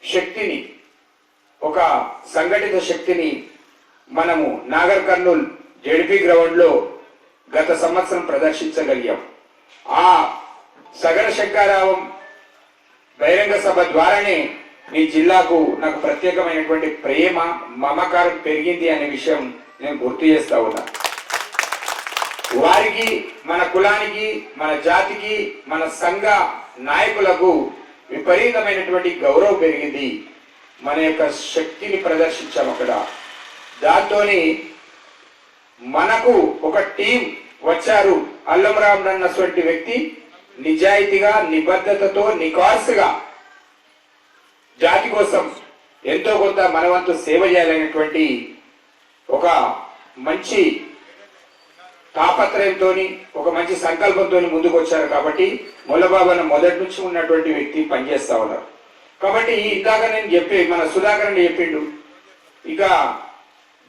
శక్తిని, ఒక సంఘటిత శక్తిని మనము నాగర్ కర్నూల్ జెడ్పీ గ్రౌండ్ లో గత సంవత్సరం ప్రదర్శించగలిగాం. ఆ సగర శంకారావం బహిరంగ సభ ద్వారానే మీ జిల్లాకు నాకు ప్రత్యేకమైనటువంటి ప్రేమ, మమకారం పెరిగింది అనే విషయం నేను గుర్తు చేస్తా ఉన్నా. వారికి, మన కులానికి, మన జాతికి, మన సంఘ నాయకులకు విపరీతమైనటువంటి గౌరవం పెరిగింది. మన యొక్క శక్తిని ప్రదర్శించాం అక్కడ. దాంతోని మనకు ఒక టీం వచ్చారు. అల్లం రామ్ అన్నటువంటి వ్యక్తి నిజాయితీగా, నిబద్ధతతో, నికార్సుగా జాతి కోసం ఎంతో కొంత మనవంతు సేవ చేయాలనేటువంటి ఒక మంచి తాపత్రయంతో, ఒక మంచి సంకల్పంతో ముందుకు వచ్చారు. కాబట్టి మొల్లబాబన్న మొదటి నుంచి ఉన్నటువంటి వ్యక్తి పనిచేస్తా ఉన్నారు. కాబట్టి ఇందాక నేను మన సుధాకర్ చెప్పిండు, ఇక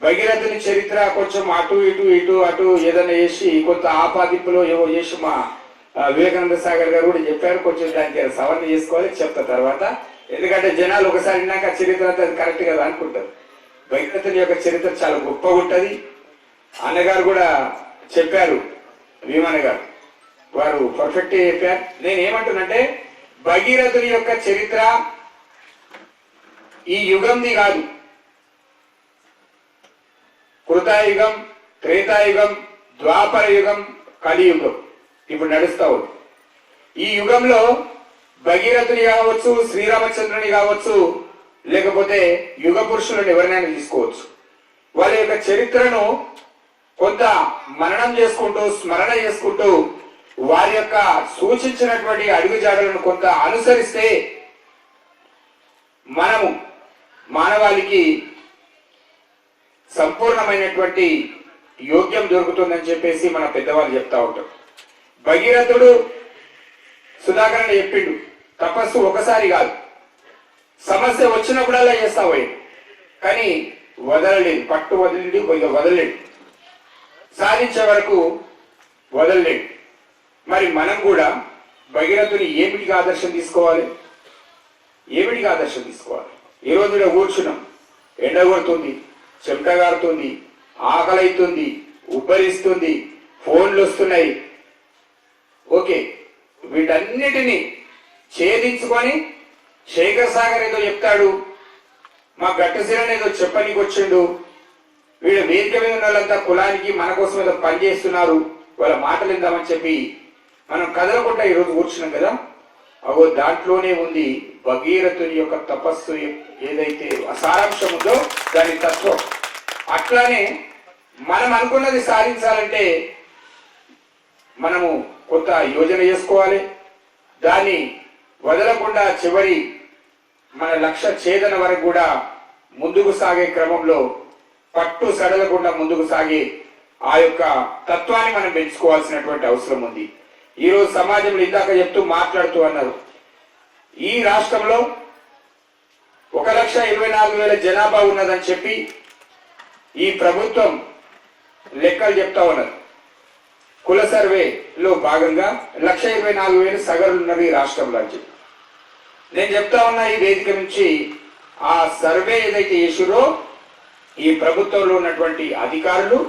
భగీరథుని చరిత్ర కొంచెం అటు అటు ఏదైనా చేసి కొంత ఆపాదింపులో ఏవో చేసి మా వివేకానంద సాగర్ గారు కూడా చెప్పారు. కొంచెం దానికి సవరణ చేసుకోవాలి, చెప్తా తర్వాత. ఎందుకంటే జనాలు ఒకసారి విన్నాక చరిత్ర అంతా కరెక్ట్ కదా అనుకుంటారు. భగీరథుని యొక్క చరిత్ర చాలా గొప్పగా ఉంటుంది. అన్నగారు కూడా చెప్పారు, భీమన్న గారు, వారు పర్ఫెక్ట్ చెప్పారు. నేను ఏమంటున్నంటే భగీరథుని యొక్క చరిత్ర ఈ యుగంది కాదు. కృతాయుగం, త్రేతాయుగం, ద్వాపర యుగం, కలియుగం ఇప్పుడు నడుస్తా ఉంది. ఈ యుగంలో భగీరథుని కావచ్చు, శ్రీరామచంద్రుని కావచ్చు, లేకపోతే యుగ పురుషులను ఎవరినైనా తీసుకోవచ్చు. వాళ్ళ యొక్క చరిత్రను కొంత మననం చేసుకుంటూ, స్మరణ చేసుకుంటూ, వారి యొక్క సూచించినటువంటి అడుగుజాడలను కొంత అనుసరిస్తే మనము మానవాళికి సంపూర్ణమైనటువంటి యోగ్యం దొరుకుతుందని చెప్పేసి మన పెద్దవాళ్ళు చెప్తా ఉంటారు. భగీరథుడు సుధాకరణ చెప్పిండు, తపస్సు ఒకసారి కాదు, సమస్య వచ్చినప్పుడల్లా చేస్తా పోయింది. కానీ వదలలేదు, పట్టు వదలలేడు, సాధించే వరకు వదలలేడు. మరి మనం కూడా భగీరథుని ఏమిటికి ఆదర్శం తీసుకోవాలి? ఈ రోజులో కూర్చున్నాం, ఎండ కొడుతుంది, చెమట గారుతుంది, ఆకలి అవుతుంది, ఉబ్బరిస్తుంది, ఫోన్లు వస్తున్నాయి. ఓకే, వీటన్నిటినీ ఛేదించుకొని శేఖర్ సాగర్ ఏదో చెప్తాడు, మా గట్టశిలని ఏదో చెప్పనీకి వచ్చిండు, వీళ్ళు వేదిక మీద ఉన్న వాళ్ళంతా కులానికి మన కోసం ఏదో పనిచేస్తున్నారు, వాళ్ళ మాటలు ఇందామని చెప్పి మనం కదలకుండా ఈరోజు కూర్చున్నాం కదా. అగో దాంట్లోనే ఉంది భగీరథుని యొక్క తపస్సు ఏదైతే సారాంశం ఉందో దాని తత్వం. అట్లానే మనం అనుకున్నది సాధించాలంటే మనము కొంత యోజన చేసుకోవాలి. దాన్ని వదలకుండా చివరి మన లక్ష్య ఛేదన వరకు కూడా ముందుకు సాగే క్రమంలో పట్టు సడలకుండా ముందుకు సాగే ఆ యొక్క తత్వాన్ని మనం పెంచుకోవాల్సినటువంటి అవసరం ఉంది. ఈరోజు సమాజంలో ఇందాక చెప్తూ మాట్లాడుతూ అన్నారు, ఈ రాష్ట్రంలో 1,24,000 జనాభా ఉన్నదని చెప్పి ఈ ప్రభుత్వం లెక్కలు చెప్తా ఉన్నది. కుల సర్వేలో భాగంగా 1,24,000 సగరులు ఉన్నారు ఈ రాష్ట్రంలో అని చెప్పి నేను చెప్తా ఉన్నా. ఈ వేదిక నుంచి ఆ సర్వే ఏదైతే చేసిరో ఈ ప్రభుత్వంలో ఉన్నటువంటి అధికారులు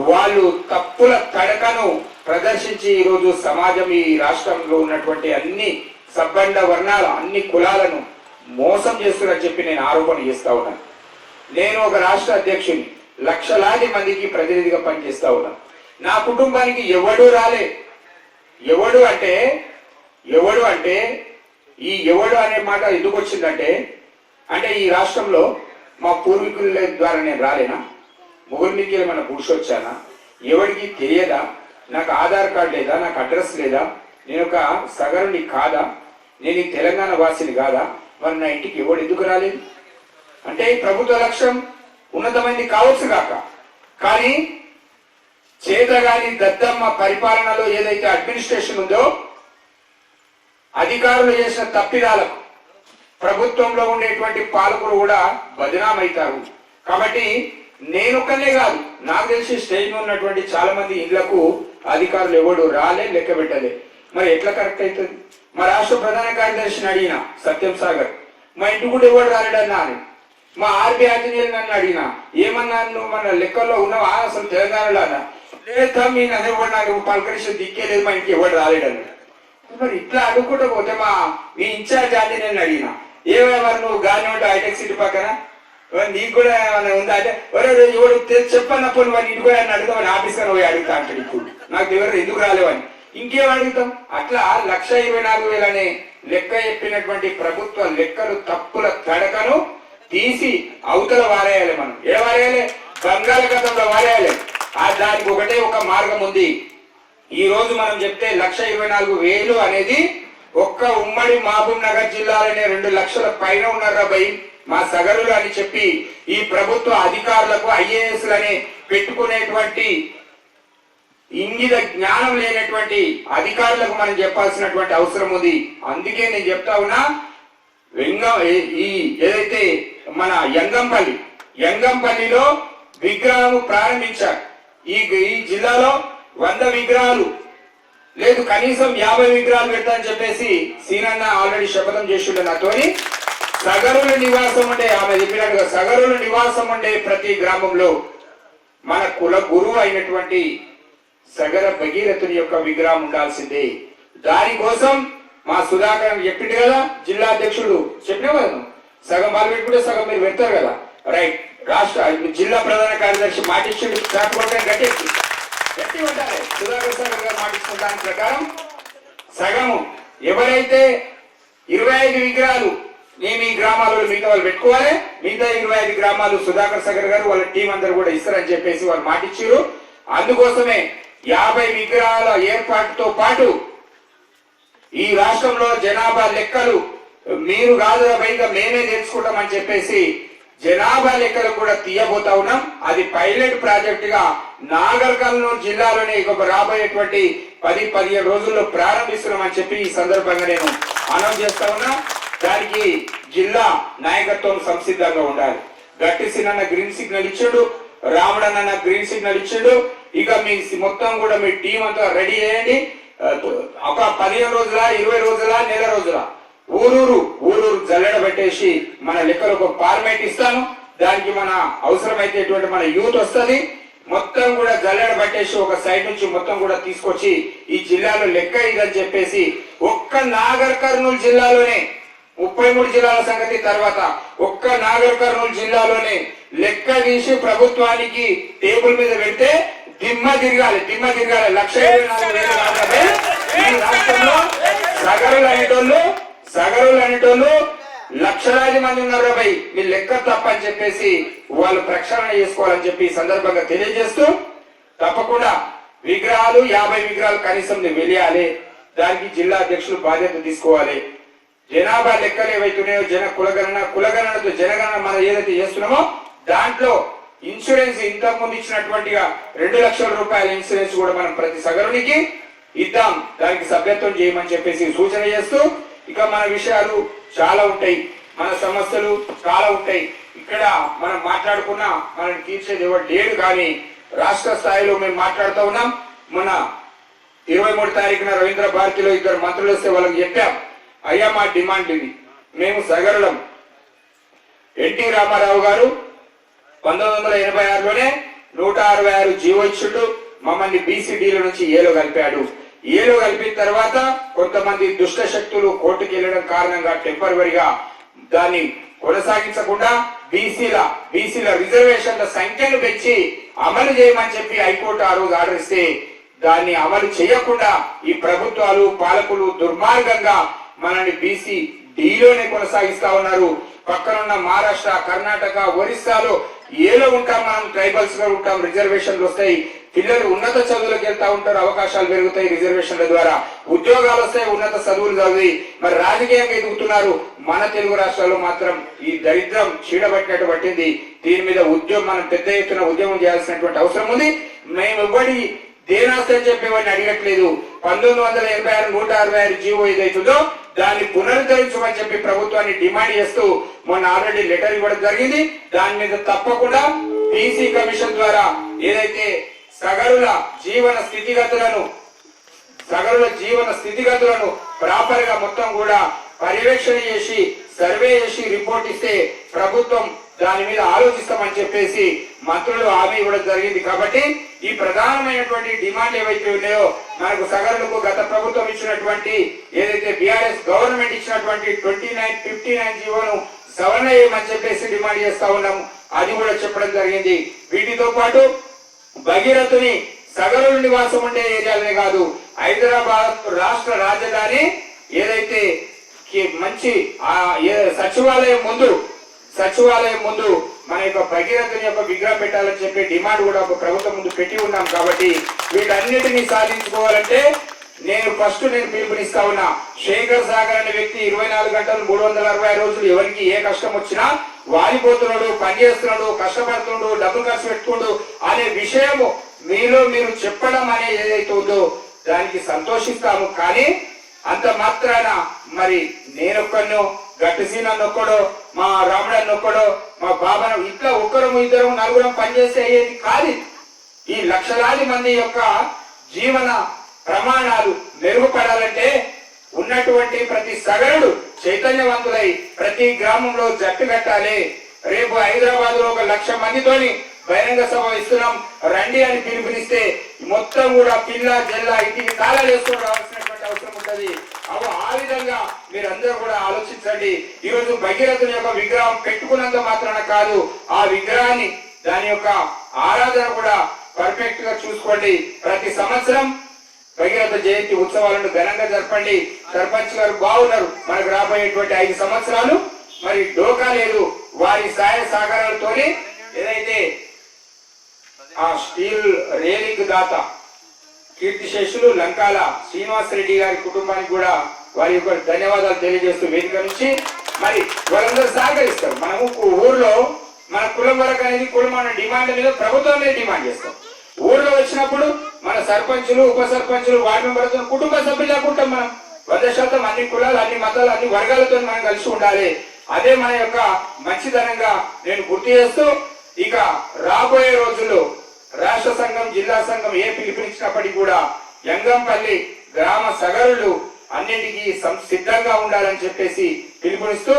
వాళ్ళు తప్పుల తడకను ప్రదర్శించి ఈరోజు సమాజం, ఈ రాష్ట్రంలో ఉన్నటువంటి అన్ని సబ్బండ వర్ణాల అన్ని కులాలను మోసం చేస్తున్నారని చెప్పి నేను ఆరోపణ చేస్తా ఉన్నాను. నేను ఒక రాష్ట్ర అధ్యక్షుని, లక్షలాది మందికి ప్రతినిధిగా పనిచేస్తా ఉన్నాను. నా కుటుంబానికి ఎవడు రాలే. ఎవడు అంటే ఈ ఎవడు అనే మాట ఎందుకు వచ్చిందంటే, అంటే ఈ రాష్ట్రంలో మా పూర్వీకుల ద్వారా నేను రాలేనా? ముగ్గురు నుంచి ఏమైనా పురుషొచ్చానా? ఎవరికి తెలియదా? నాకు ఆధార్ కార్డు లేదా? నాకు అడ్రస్ లేదా? నేను ఒక సగరుని కాదా? నేను ఈ తెలంగాణ వాసిని కాదా? మరి నా ఇంటికి ఎవడు ఎందుకు రాలేదు? అంటే ఈ ప్రభుత్వ లక్ష్యం ఉన్నతమైనది కావచ్చు కాక, కానీ చేతగాని దద్దమ్మ పరిపాలనలో ఏదైతే అడ్మినిస్ట్రేషన్ ఉందో అధికారులు చేసిన తప్పిదాలకు ప్రభుత్వంలో ఉండేటువంటి పాలకులు కూడా బదనామవుతారు. కాబట్టి నేనొక్కనే కాదు, నాకు తెలిసి స్టేజ్ మీద ఉన్నటువంటి చాలా మంది ఇళ్లకు అధికారులు ఎవడు రాలే, లెక్క పెట్టలే. మరి ఎట్లా కరెక్ట్ అవుతుంది? మా రాష్ట్ర ప్రధాన కార్యదర్శిని అడిగిన సత్యం సాగర్, మా ఇంటి కూడా ఎవడు రాలేడన్నా అని. మా ఆర్బీ ఆంజనేయులు నన్ను అడిగిన, ఏమన్నా నువ్వు మన లెక్కల్లో ఉన్నావా అసలు తెలంగాణలో అన్నా? లేదా మీ నన్ను నాకు పలకరిస్తే దిక్కే లేదు, మా ఇంటికి ఎవడు రాలేడన్నా. మరి ఇట్లా అడుక్కుంటూ పోతే మీ ఇన్ఛార్జ్ ఆంజనేయులు అడిగిన, ఏమేమో నువ్వు గాలి ఉంటే హైటెక్ సిటీ పక్కన నీకు కూడా ఏమైనా ఉందా అంటే, ఎవరు చెప్పన్నప్పుడు వాడిని ఇంటికి పోయి అడుగుతామని ఆఫీస్ కానీ పోయి అడుగుతా అంటాడు. ఇప్పుడు నాకు దగ్గర ఎందుకు రాలేవని ఇంకేం అడుగుతాం? అట్లా 1,24,000 అనే లెక్క చెప్పినటువంటి ప్రభుత్వ లెక్కలు తప్పుల తడకను తీసి అవతల వారేయాలి. మనం ఏ వారేయాలి? బంగాళాఖాతంలో వారేయాలి. దానికి ఒకటే ఒక మార్గం ఉంది. ఈ రోజు మనం చెప్తే 1,24,000 అనేది ఒక్క ఉమ్మడి మహబూబ్ నగర్ జిల్లాలోనే 2 లక్షల పైన ఉన్నారా భయ్ మా సగరులు అని చెప్పి ఈ ప్రభుత్వ అధికారులకు IAS లని పెట్టుకునేటువంటి ఇంగిత జ్ఞానం లేనటువంటి అధికారులకు మనం చెప్పాల్సినటువంటి అవసరం ఉంది. అందుకే నేను చెప్తా ఉన్నా, ఈ ఏదైతే మన యంగంపల్లిలో విగ్రహం ప్రారంభించారు. ఈ జిల్లాలో 100 విగ్రహాలు లేదు, కనీసం 50 విగ్రహాలు పెడతానని చెప్పేసి సీనన్న ఆల్రెడీ శపథం చేసిండు నాతోని. సగరుల నివాసం ఉండే, ఆమె చెప్పినట్టుగా సగరుల నివాసం ఉండే ప్రతి గ్రామంలో మన కుల గురువు అయినటువంటి సగర భగీరథుని యొక్క విగ్రహం ఉండాల్సిందే. దానికోసం మా సుధాకర్ చెప్పిండు కదా, జిల్లా అధ్యక్షుడు చెప్పినా కదా, సగం వాళ్ళు పెట్టుకుంటే సగం మీరు పెడతారు కదా, రైట్. రాష్ట్ర జిల్లా ప్రధాన కార్యదర్శి మాటిచ్చిండు, గట్టి ఉండాలి. సుధాకర్ సాగర్ గారు మాటిస్తున్న దాని ప్రకారం సగము ఎవరైతే 25 విగ్రహాలు మేము ఈ గ్రామాలలో మిగతా వాళ్ళు పెట్టుకోవాలి, మిగతా 25 గ్రామాలు సుధాకర్ సాగర్ గారు వాళ్ళ టీం అందరూ కూడా ఇస్తారని చెప్పేసి వాళ్ళు మాటిచ్చారు. అందుకోసమే 50 విగ్రహాల ఏర్పాటుతో పాటు ఈ రాష్ట్రంలో జనాభా లెక్కలు మీరు కాదు పైగా మేమే తెలుసుకుంటామని చెప్పేసి జనాభా లెక్కలు కూడా తీయబోతా ఉన్నాం. అది పైలట్ ప్రాజెక్ట్ గా నాగర్ కర్నూలు జిల్లాలోనే రాబోయేటువంటి 10-15 రోజుల్లో ప్రారంభిస్తున్నామని చెప్పి ఈ సందర్భంగా నేను అనౌన్స్ చేస్తా ఉన్నా. దానికి జిల్లా నాయకత్వం సంసిద్ధంగా ఉండాలి. గట్టి సిన్న గ్రీన్ సిగ్నల్ ఇచ్చాడు, రాముడన్న గ్రీన్ సిగ్నల్ ఇచ్చాడు. ఇక మీ మొత్తం కూడా మీ టీం అంతా రెడీ చేయండి. ఒక 15 రోజుల 20 రోజుల నెల రోజుల ఊరూరు జల్లెడ పెట్టేసి మన లెక్కలు ఒక ఫార్మేట్ ఇస్తాను. దానికి మన అవసరమైతే మన యూత్ వస్తుంది. మొత్తం కూడా జల్లెడ పట్టేసి ఒక సైడ్ నుంచి మొత్తం కూడా తీసుకొచ్చి ఈ జిల్లాలో లెక్క ఇదని చెప్పేసి ఒక్క నాగర్ కర్నూలు జిల్లాలోనే 33 జిల్లాల సంగతి తర్వాత ఒక్క నాగర్ కర్నూలు జిల్లాలోనే లెక్క తీసి ప్రభుత్వానికి టేబుల్ మీద పెడితే దిమ్మ తిరగాలి. 1,24,000 ఈ రాష్ట్రంలో సగరులు అనేటోళ్ళు లక్షలాది మంది ఉన్నారు భయ్, మీ లెక్క తప్పని చెప్పేసి వాళ్ళు ప్రక్షాళన చేసుకోవాలని చెప్పి ఈ సందర్భంగా తెలియజేస్తూ, తప్పకుండా విగ్రహాలు 50 విగ్రహాలు కనీసం వెలియాలి. దానికి జిల్లా అధ్యక్షులు బాధ్యత తీసుకోవాలి. జనాభా లెక్కలు ఏవైతున్నాయో కులగణనతో జనగణన మనం ఏదైతే చేస్తున్నామో దాంట్లో ఇన్సూరెన్స్ ఇంతకు ముందు ఇచ్చినటువంటిగా 2 లక్షల రూపాయల ఇన్సూరెన్స్ కూడా మనం ప్రతి సగరునికి ఇద్దాం. దానికి సభ్యత్వం చేయమని చెప్పేసి సూచన చేస్తూ, ఇక మన విషయాలు చాలా ఉంటాయి, మన సమస్యలు చాలా ఉంటాయి. ఇక్కడ మనం మాట్లాడుకున్నా మనం తీర్చేది ఎవరు లేడు. కానీ రాష్ట్ర స్థాయిలో మేము మాట్లాడుతూ ఉన్నాం. మన 23 తారీఖున రవీంద్ర భారతిలో 2 మంత్రులు వస్తే వాళ్ళకి చెప్పాం, అయ్యా మా డిమాండ్ ఇది, మేము సగరులం. ఎన్టీ రామారావు గారు 1986లోనే 166 జీవో ఇచ్చిండు, మమ్మల్ని BCDల నుంచి ఏలో కలిపాడు. ఏలో కలిపిన తర్వాత కొంతమంది దుష్ట శక్తులు కోర్టుకు వెళ్ళడం కారణంగా టెంపరవరీగా దాన్ని కొనసాగించకుండా బీసీల రిజర్వేషన్ల సంఖ్యను పెంచి అమలు చేయమని చెప్పి హైకోర్టు ఆ రోజు ఆర్డర్ ఇస్తే దాన్ని అమలు చేయకుండా ఈ ప్రభుత్వాలు పాలకులు దుర్మార్గంగా మనల్ని BCDలోనే కొనసాగిస్తా ఉన్నారు. పక్కనున్న మహారాష్ట్ర, కర్ణాటక, ఒరిస్సాలో ఏలో ఉంటాం, మనం ట్రైబల్స్ గా ఉంటాం, రిజర్వేషన్లు వస్తాయి. పిల్లలు ఉన్నత చదువులకు వెళ్తా ఉంటారు, అవకాశాలు పెరుగుతాయి రిజర్వేషన్ల ద్వారా, ఉద్యోగాలు వస్తాయి, ఉన్నత చదువులు చదివి మరి రాజకీయంగా ఎదుగుతున్నారు. మన తెలుగు రాష్ట్రాల్లో మాత్రం ఈ దరిద్రం చీడబట్టినట్టు పట్టింది. దీని మీద మనం పెద్ద ఎత్తున ఉద్యమం చేయాల్సినటువంటి అవసరం ఉంది. మేము ఇవ్వడి దేనాస్తి అని చెప్పేవాడిని అడగట్లేదు. 1986 166 జీవో ఏదైతుందో దాన్ని పునరుద్ధరించమని చెప్పి ప్రభుత్వాన్ని డిమాండ్ చేస్తూ మొన్న ఆల్రెడీ లెటర్ ఇవ్వడం జరిగింది. దాని మీద తప్పకుండా బీసీ కమిషన్ ద్వారా ఏదైతే సగరుల జీవన స్థితిగతులను ప్రాపర్ గా మొత్తం కూడా పర్యవేక్షణ చేసి సర్వే చేసి రిపోర్ట్ ఇస్తే ప్రభుత్వం దాని మీద ఆలోచిస్తామని చెప్పేసి మంత్రులు హామీ ఇవ్వడం జరిగింది. కాబట్టి ఈ ప్రధానమైనటువంటి డిమాండ్ ఏవైతే ఉన్నాయో మనకు సగరులకు గత ప్రభుత్వం ఇచ్చినటువంటి ఏదైతే బీఆర్ఎస్ గవర్నమెంట్ ఇచ్చినటువంటి 2959 జీవోను సవరణ చేయమని చెప్పేసి డిమాండ్ చేస్తా ఉన్నాము. అది కూడా చెప్పడం జరిగింది. వీటితో పాటు భగీరథుని సగరుల నివాసం ఉండే ఏరియాలనే కాదు, హైదరాబాద్ రాష్ట్ర రాజధాని ఏదైతే మంచి సచివాలయం ముందు మన యొక్క భగీరథుని యొక్క విగ్రహం పెట్టాలని చెప్పి డిమాండ్ కూడా ఒక ప్రభుత్వం ముందు పెట్టి ఉన్నాం. కాబట్టి వీటన్నిటినీ సాధించుకోవాలంటే నేను పిలుపునిస్తా ఉన్నా. శేఖర్ సాగర్ అనే వ్యక్తి 24 గంటలు 365 రోజులు ఎవరికి ఏ కష్టం వచ్చినా వాలిపోతున్నాడు, పనిచేస్తున్నాడు, కష్టపడుతున్నాడు, డబ్బులు ఖర్చు పెట్టుకోడు అనే విషయము మీరు చెప్పడం అనేది ఏదైతే ఉందో దానికి సంతోషిస్తాము. కానీ అంత మాత్రాన మరి నేనొక్కడో గట్టిసీనన్ను ఒక్కడో మా రాముడన్ను ఒక్కడో మా బాబాను ఇట్లా ఒక్కరు ఇద్దరు నలుగురం పనిచేస్తే అయ్యేది కాదు. ఈ లక్షలాది మంది యొక్క జీవన ప్రమాణాలు మెరుగుపడాలంటే ఉన్నటువంటి ప్రతి సగరుడు చైతన్యవంతులై ప్రతి గ్రామంలో జట్టు కట్టాలి. రేపు హైదరాబాద్ లో 1,00,000 మందితోని బహిరంగ సభ ఇస్తున్నాం రండి అని పిలుపునిస్తే మొత్తం కూడా పిల్ల జల్ల ఇంటికి తాళాలు వేసుకొని రావాల్సినటువంటి అవసరం ఉంటది. ఆ విధంగా మీరందరూ కూడా ఆలోచించండి. ఈ రోజు భగీరథుని యొక్క విగ్రహం పెట్టుకున్నంత మాత్రాన కాదు, ఆ విగ్రహాన్ని దాని యొక్క ఆరాధన కూడా పర్ఫెక్ట్ గా చూసుకోండి. ప్రతి సంవత్సరం భగీరథ జయంతి ఉత్సవాలను ఘనంగా జరపండి. సర్పంచ్ గారు బాగున్నారు. మనకు రాబోయేటువంటి 5 సంవత్సరాలు మరి డోకా లేదు. వారి సహాయ సహకారాలతోనే ఏదైతే ఆ స్టీల్ రేలింగ్ దాత కీర్తిశేషులు లంకాల శ్రీనివాసరెడ్డి గారి కుటుంబానికి కూడా వారి యొక్క ధన్యవాదాలు తెలియజేస్తూ వేదిక నుంచి మరి వాళ్ళందరూ సహకరిస్తారు. మనము ఊర్లో మన కులం వరకు అనేది కులం అన్న డిమాండ్ మీద ప్రభుత్వం డిమాండ్ చేస్తాం. ఊర్లో వచ్చినప్పుడు మన సర్పంచులు, ఉప సర్పంచులు, వార్డు మెంబర్లతో కుటుంబ సభ్యులు లేకుంటాం. మనం 100% అన్ని కులాలు, అన్ని మతాలు, అన్ని వర్గాలతో మనం కలిసి ఉండాలి. అదే మన యొక్క మంచితనంగా నేను గుర్తు చేస్తూ ఇక రాబోయే రోజుల్లో రాష్ట్ర సంఘం, జిల్లా సంఘం ఏ పిలుపునిచ్చినప్పటికీ కూడా యంగంపల్లి గ్రామ సగరులు అన్నింటికీ సిద్ధంగా ఉండాలని చెప్పేసి పిలుపునిస్తూ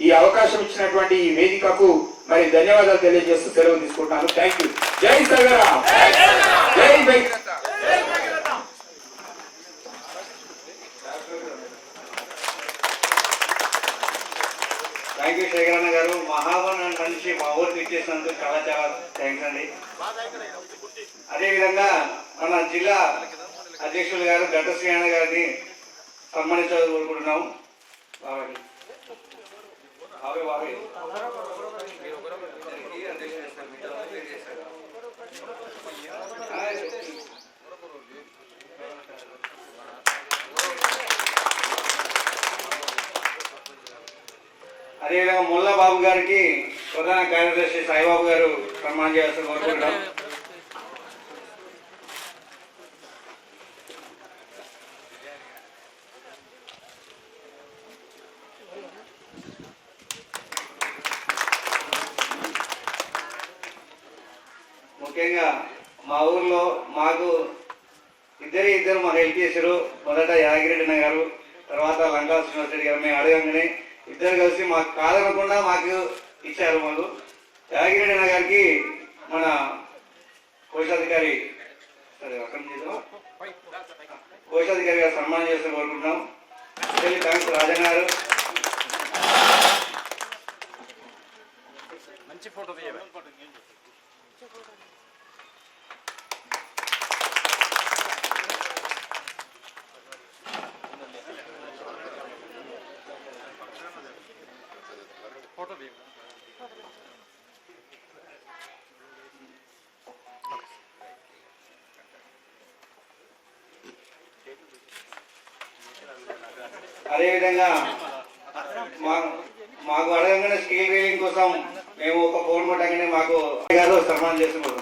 ఈ అవకాశం ఇచ్చినటువంటి ఈ వేదికకు మరి ధన్యవాదాలు తెలియజేస్తూ సెలవు తీసుకుంటున్నాను. Thank you. జై సగరా, జై భగీరథ. థ్యాంక్ యూ శేఖరన్న గారు. మహావనం నుంచి మా ఊరికి ఇచ్చేసినందుకు చాలా చాలా థ్యాంక్స్ అండి. అదేవిధంగా మన జిల్లా అధ్యక్షులు గారు ఘటశ్రీయన్న గారిని సన్మానించాలని కోరుకుంటున్నాము. అదేవిధంగా ముల్లా బాబు గారికి ప్రధాన కార్యదర్శి సాయిబాబు గారు సన్మానం చేయాల్సిన కోరుకుంటున్నాం. ముఖ్యంగా మా ఊర్లో మాకు ఇద్దరు మాకు హెల్ప్ చేశారు. మొదట యాగిరెడ్డి గారు, తర్వాత లంకా శ్రీనివాసరెడ్డి గారు. మేము అడగంగానే ఇద్దరు కలిసి మాకు కాదనకుండా మాకు ఇచ్చారు. మాకు యాగిరెడ్డి గారికి మన కోశాధికారి కోశాధికారి గారు సన్మానం చేస్తూ కోరుకుంటున్నాం. థ్యాంక్స్ రాజన్న గారు. మంచి ఫోటో అదేవిధంగా మాకు అడగంగానే స్టీల్ రీలింగ్ కోసం మేము ఒక ఫోన్ కొట్టగానే మాకు గారు సన్మానం చేస్తున్నారు.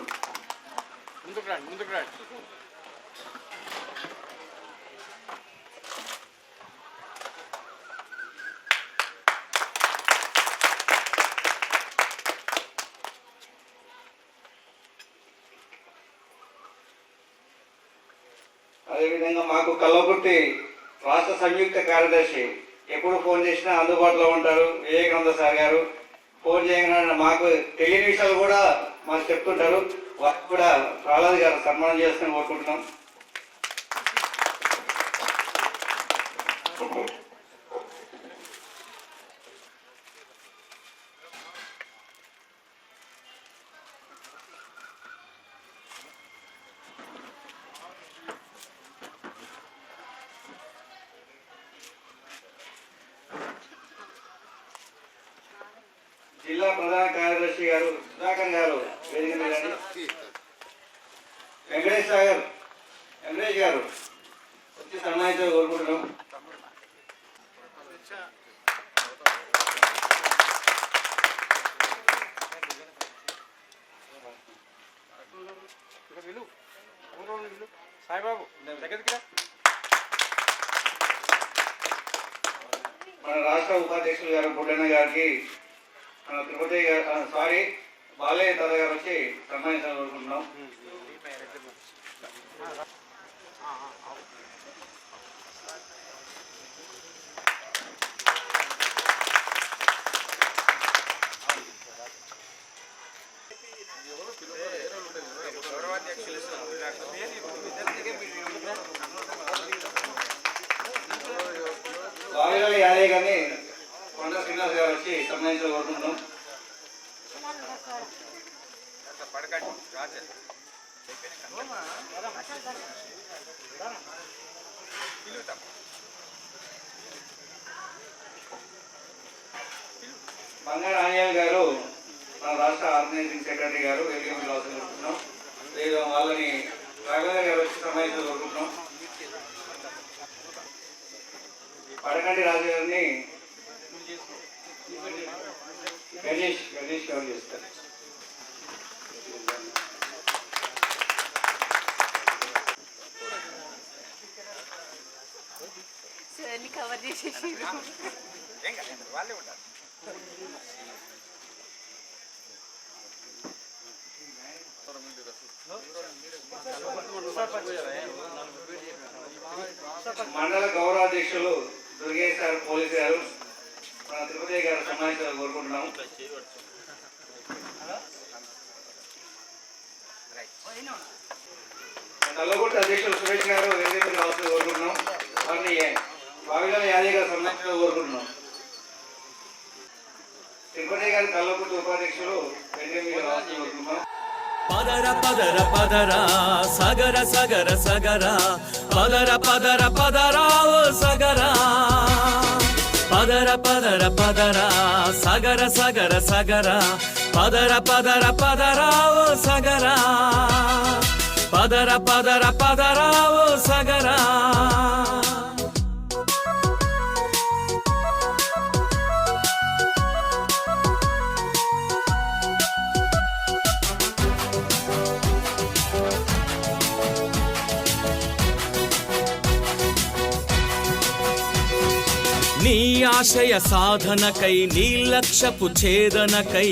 అదేవిధంగా మాకు కల్లకుర్తి రాష్ట్ర సంయుక్త కార్యదర్శి ఎప్పుడు ఫోన్ చేసినా అందుబాటులో ఉంటారు. వివేకానంద సార్ గారు ఫోన్ చేయగానే మాకు తెలియని విషయాలు కూడా మాకు చెప్తుంటారు. వారికి కూడా ప్రహ్లాద్ గారు సన్మానం చేస్తామని కోరుకుంటున్నాం. జిల్లా ప్రధాన కార్యదర్శి గారు సుధాకర్ గారు వేదిక మీద వెంకటేష్ గారు వచ్చి సన్మానించారు కోరుకుంటున్నాం. మన రాష్ట్ర ఉపాధ్యక్షులు గారు బుడ్డన్న గారికి తిరుపతి గారు బాలయ్య తాత గారు వచ్చి సన్మానించాలనుకుంటున్నాం. బాలయ్య యాదయ్య గారిని కొండ శ్రీనివాస్ గారు వచ్చి సన్మానించాలనుకుంటున్నాం. బంగారు ఆంజనేయులు గారు మన రాష్ట్ర ఆర్గనైజింగ్ సెక్రటరీ గారు వేదిక మీద కోరుకుంటున్నాం. లేదా వాళ్ళని రాఘవేంద్ర గారు వచ్చి సన్మానించాలనుకుంటున్నాం. పడకండి రాజు గారిని గణేష్ గారు చేస్తారు. కవర్ చేసేసి వాళ్ళే ఉంటారు. మండల గౌరవాధ్యక్షులు దుర్గేష్ సార్ పోలీసు గారు మన తిరుపతి గారు సన్మానించాలని కోరుకుంటున్నాము. నల్లగొట్ట అధ్యక్షులు సురేష్ గారు వేదిక మీద రావాల్సి కోరుకుంటున్నాం. వారిని బావిలో యాదయ్య గారు సన్మానించాలని కోరుకుంటున్నాం. తిరుపతి గారి కల్లగుట్టు ఉపాధ్యక్షులు వేదిక మీద రావాల్సి కోరుకుంటున్నాం. పదర పదర పదర సగర సగర సగర పదర పదర పదర ఓ సగర పదర పదర పదర సగర సగర సగర పదర పదర పదర ఓ సగర పదర పదర పదర ఓ సగర నీ ఆశయ సాధనకై నీ లక్ష్యపు ఛేదనకై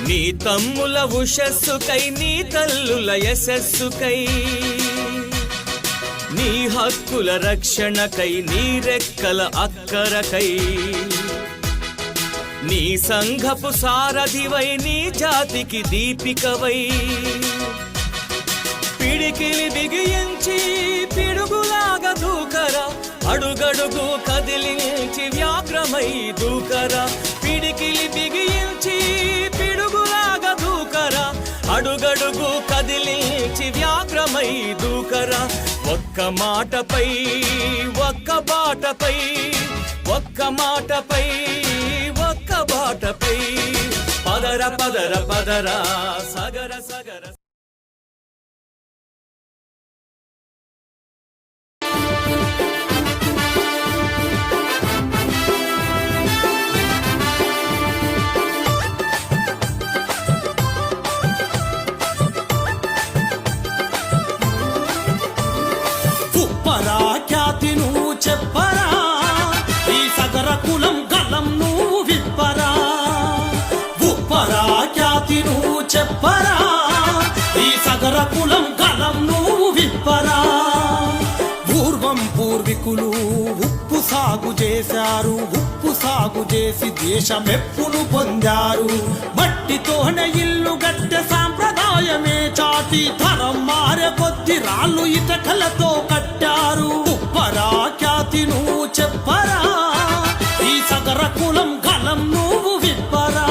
నీ తమ్ముల ఉషస్సుకై నీ తల్లుల యశస్సుకై నీ హక్కుల రక్షణకై నీ రెక్కల అక్కరకై నీ సంఘపు సారథివై నీ జాతికి దీపికవై పిడికిలి బిగించి పిడుగులాగా దూకరా అడుగడుగు కదిలించి వ్యాఘ్రమై దూకరా పిడికిలి బిగించి పిడుగులాగా దూకరా అడుగడుగు కదిలించి వ్యాఘ్రమై దూకరా ఒక్క మాటపై ఒక్క బాటపై ఒక్క మాటపై ఒక్క బాటపై పదర పదర పదర సగర సగర ఖ్యాతి నువ్వు చెప్పరా, ఈ సగర కులం గలం నువ్వు విప్పరా. ఉప్పరా ఖ్యాతి నువ్వు చెప్పరా, ఈ సగర కులం గలం నువ్వు విప్పరా. పూర్వం పూర్వీకులు ఉప్పు సాగు చేశారు, ఉప్పు సాగు చేసి దేశమెప్పును పొందారు. మట్టితోనే ఇల్లు గట్టె సాంప్రదాయమే చాటి తరం మారే కొద్ది రాళ్ళు ఇటకలతో కట్టారు. ఉప్పరా ఖ్యాతి నువ్వు చెప్పరా, ఈ సగర కులం గలం నువ్వు విప్పరా.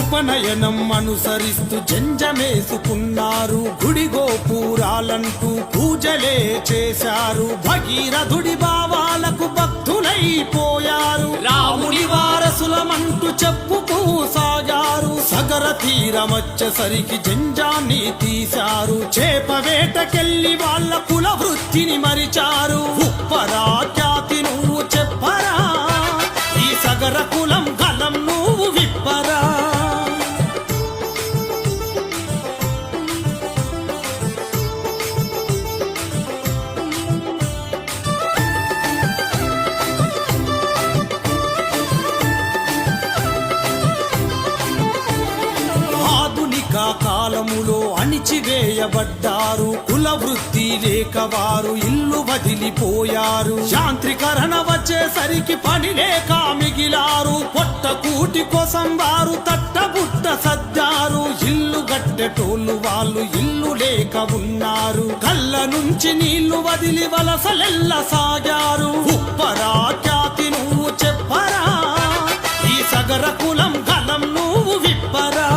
ఉపనయనం అనుసరిస్తూ జంజమేసుకున్నారు, గుడి గోపురాలంటూ పూజలే చేశారు. భగీరథుడి భావాలకు భక్తులైపోయారు, రాముడి వారసులమంటూ చెప్పుతూ సాగారు. సగర తీరమొచ్చేసరికి జంజాన్ని తీశారు, చేప వేటకెళ్ళి వాళ్ళ కుల వృత్తిని మరిచారు. ఉప్పరా ఖ్యాతి నువ్వు చెప్పరా, ఈ సగర కులం గలం నువ్వు విప్పరా. కాలములో అణిచివేయబడ్డారు, కుల వృత్తి లేక వారు ఇల్లు వదిలిపోయారు. యాంత్రీకరణ వచ్చేసరికి పని లేక మిగిలారు, పొట్ట కూటి కోసం వారు తట్టబుట్ట సర్దారు. ఇల్లు గట్టెటోళ్ళు వాళ్ళు ఇల్లు లేక ఉన్నారు, కళ్ళ నుంచి నీళ్లు వదిలి వలసలెల్ల సాగారు. ఉప్పరా ఖ్యాతి నువ్వు చెప్పరా, ఈ సగర కులం గలం నువ్వు విప్పరా.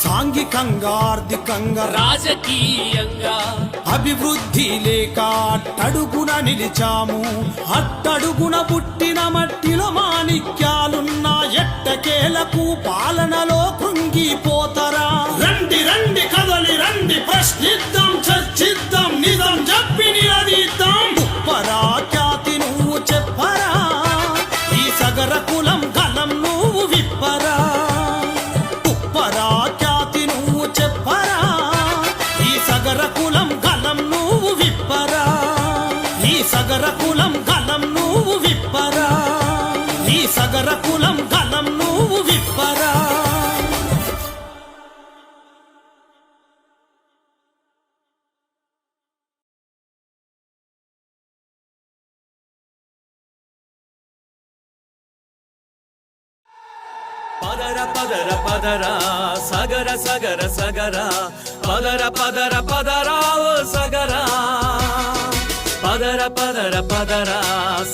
సాంఘికంగా ఆర్థికంగా రాజకీయంగా అభివృద్ధి లేక అట్టడుగున నిలిచాము. అట్టడుగున పుట్టిన మట్టిలో మాణిక్యాలున్న ఎట్టకేలకు పాలనలో కృంగిపోతరా. రండి రండి కదలి రండి, ప్రశ్నిద్దాం చర్చిద్దాం, నిజం చెప్పి నిలదీద్దాం. ఉప్పరా ఖ్యాతి నువ్వు చెప్పరా, ఈ సగర కులం గలం నువ్వు విప్పరా. ఉప్పరా ఖ్యాతి నువ్వు చెప్పరా, ఈ సగర కులం గలం నువ్వు విప్పరా. ఈ సగర కులం గలం నువ్వు విప్పరా, ఈ సగర కులం గలం నువ్వు విప్పరా. పదర పదర పదర సగర సగర సగర, పదర పదర పదర ఓ సగర. పదర పదర పదర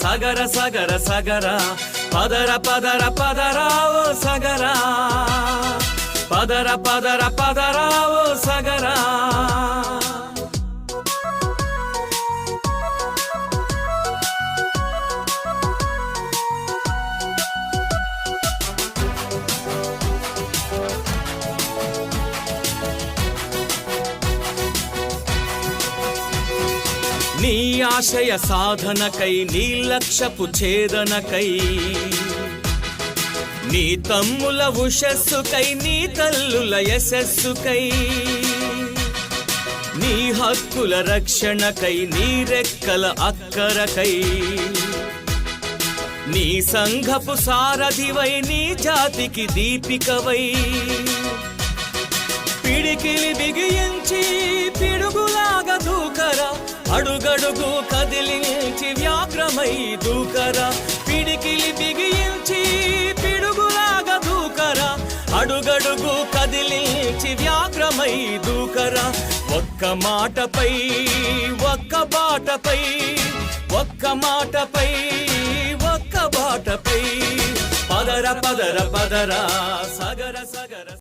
సగర సగర సగర, పదర పదర పదర ఓ సగర. పదర పదర పదర ఓ సగర. నీ ఆశయ సాధనకై, నీ లక్ష్యపు ఛేదనకై, నీ తమ్ముల ఉషస్సుకై, నీ తల్లుల యశస్సుకై, నీ హక్కుల రక్షణకై, నీ రెక్కల అక్కరకై, నీ సంఘపు సారథివై, నీ జాతికి దీపికవై, పిడికిలి బిగించి పిడుగులాగా దూకరా, అడుగడుగు కదిలించి వ్యాఘ్రమై దూకరా. పిడికిలి బిగించి పిడుగులాగా దూకరా, అడుగడుగు కదిలించి వ్యాఘ్రమై దూకరా. ఒక్క మాటపై ఒక్క బాటపై, ఒక్క మాటపై ఒక్క బాటపై, పదర పదర పదర సగర సగర.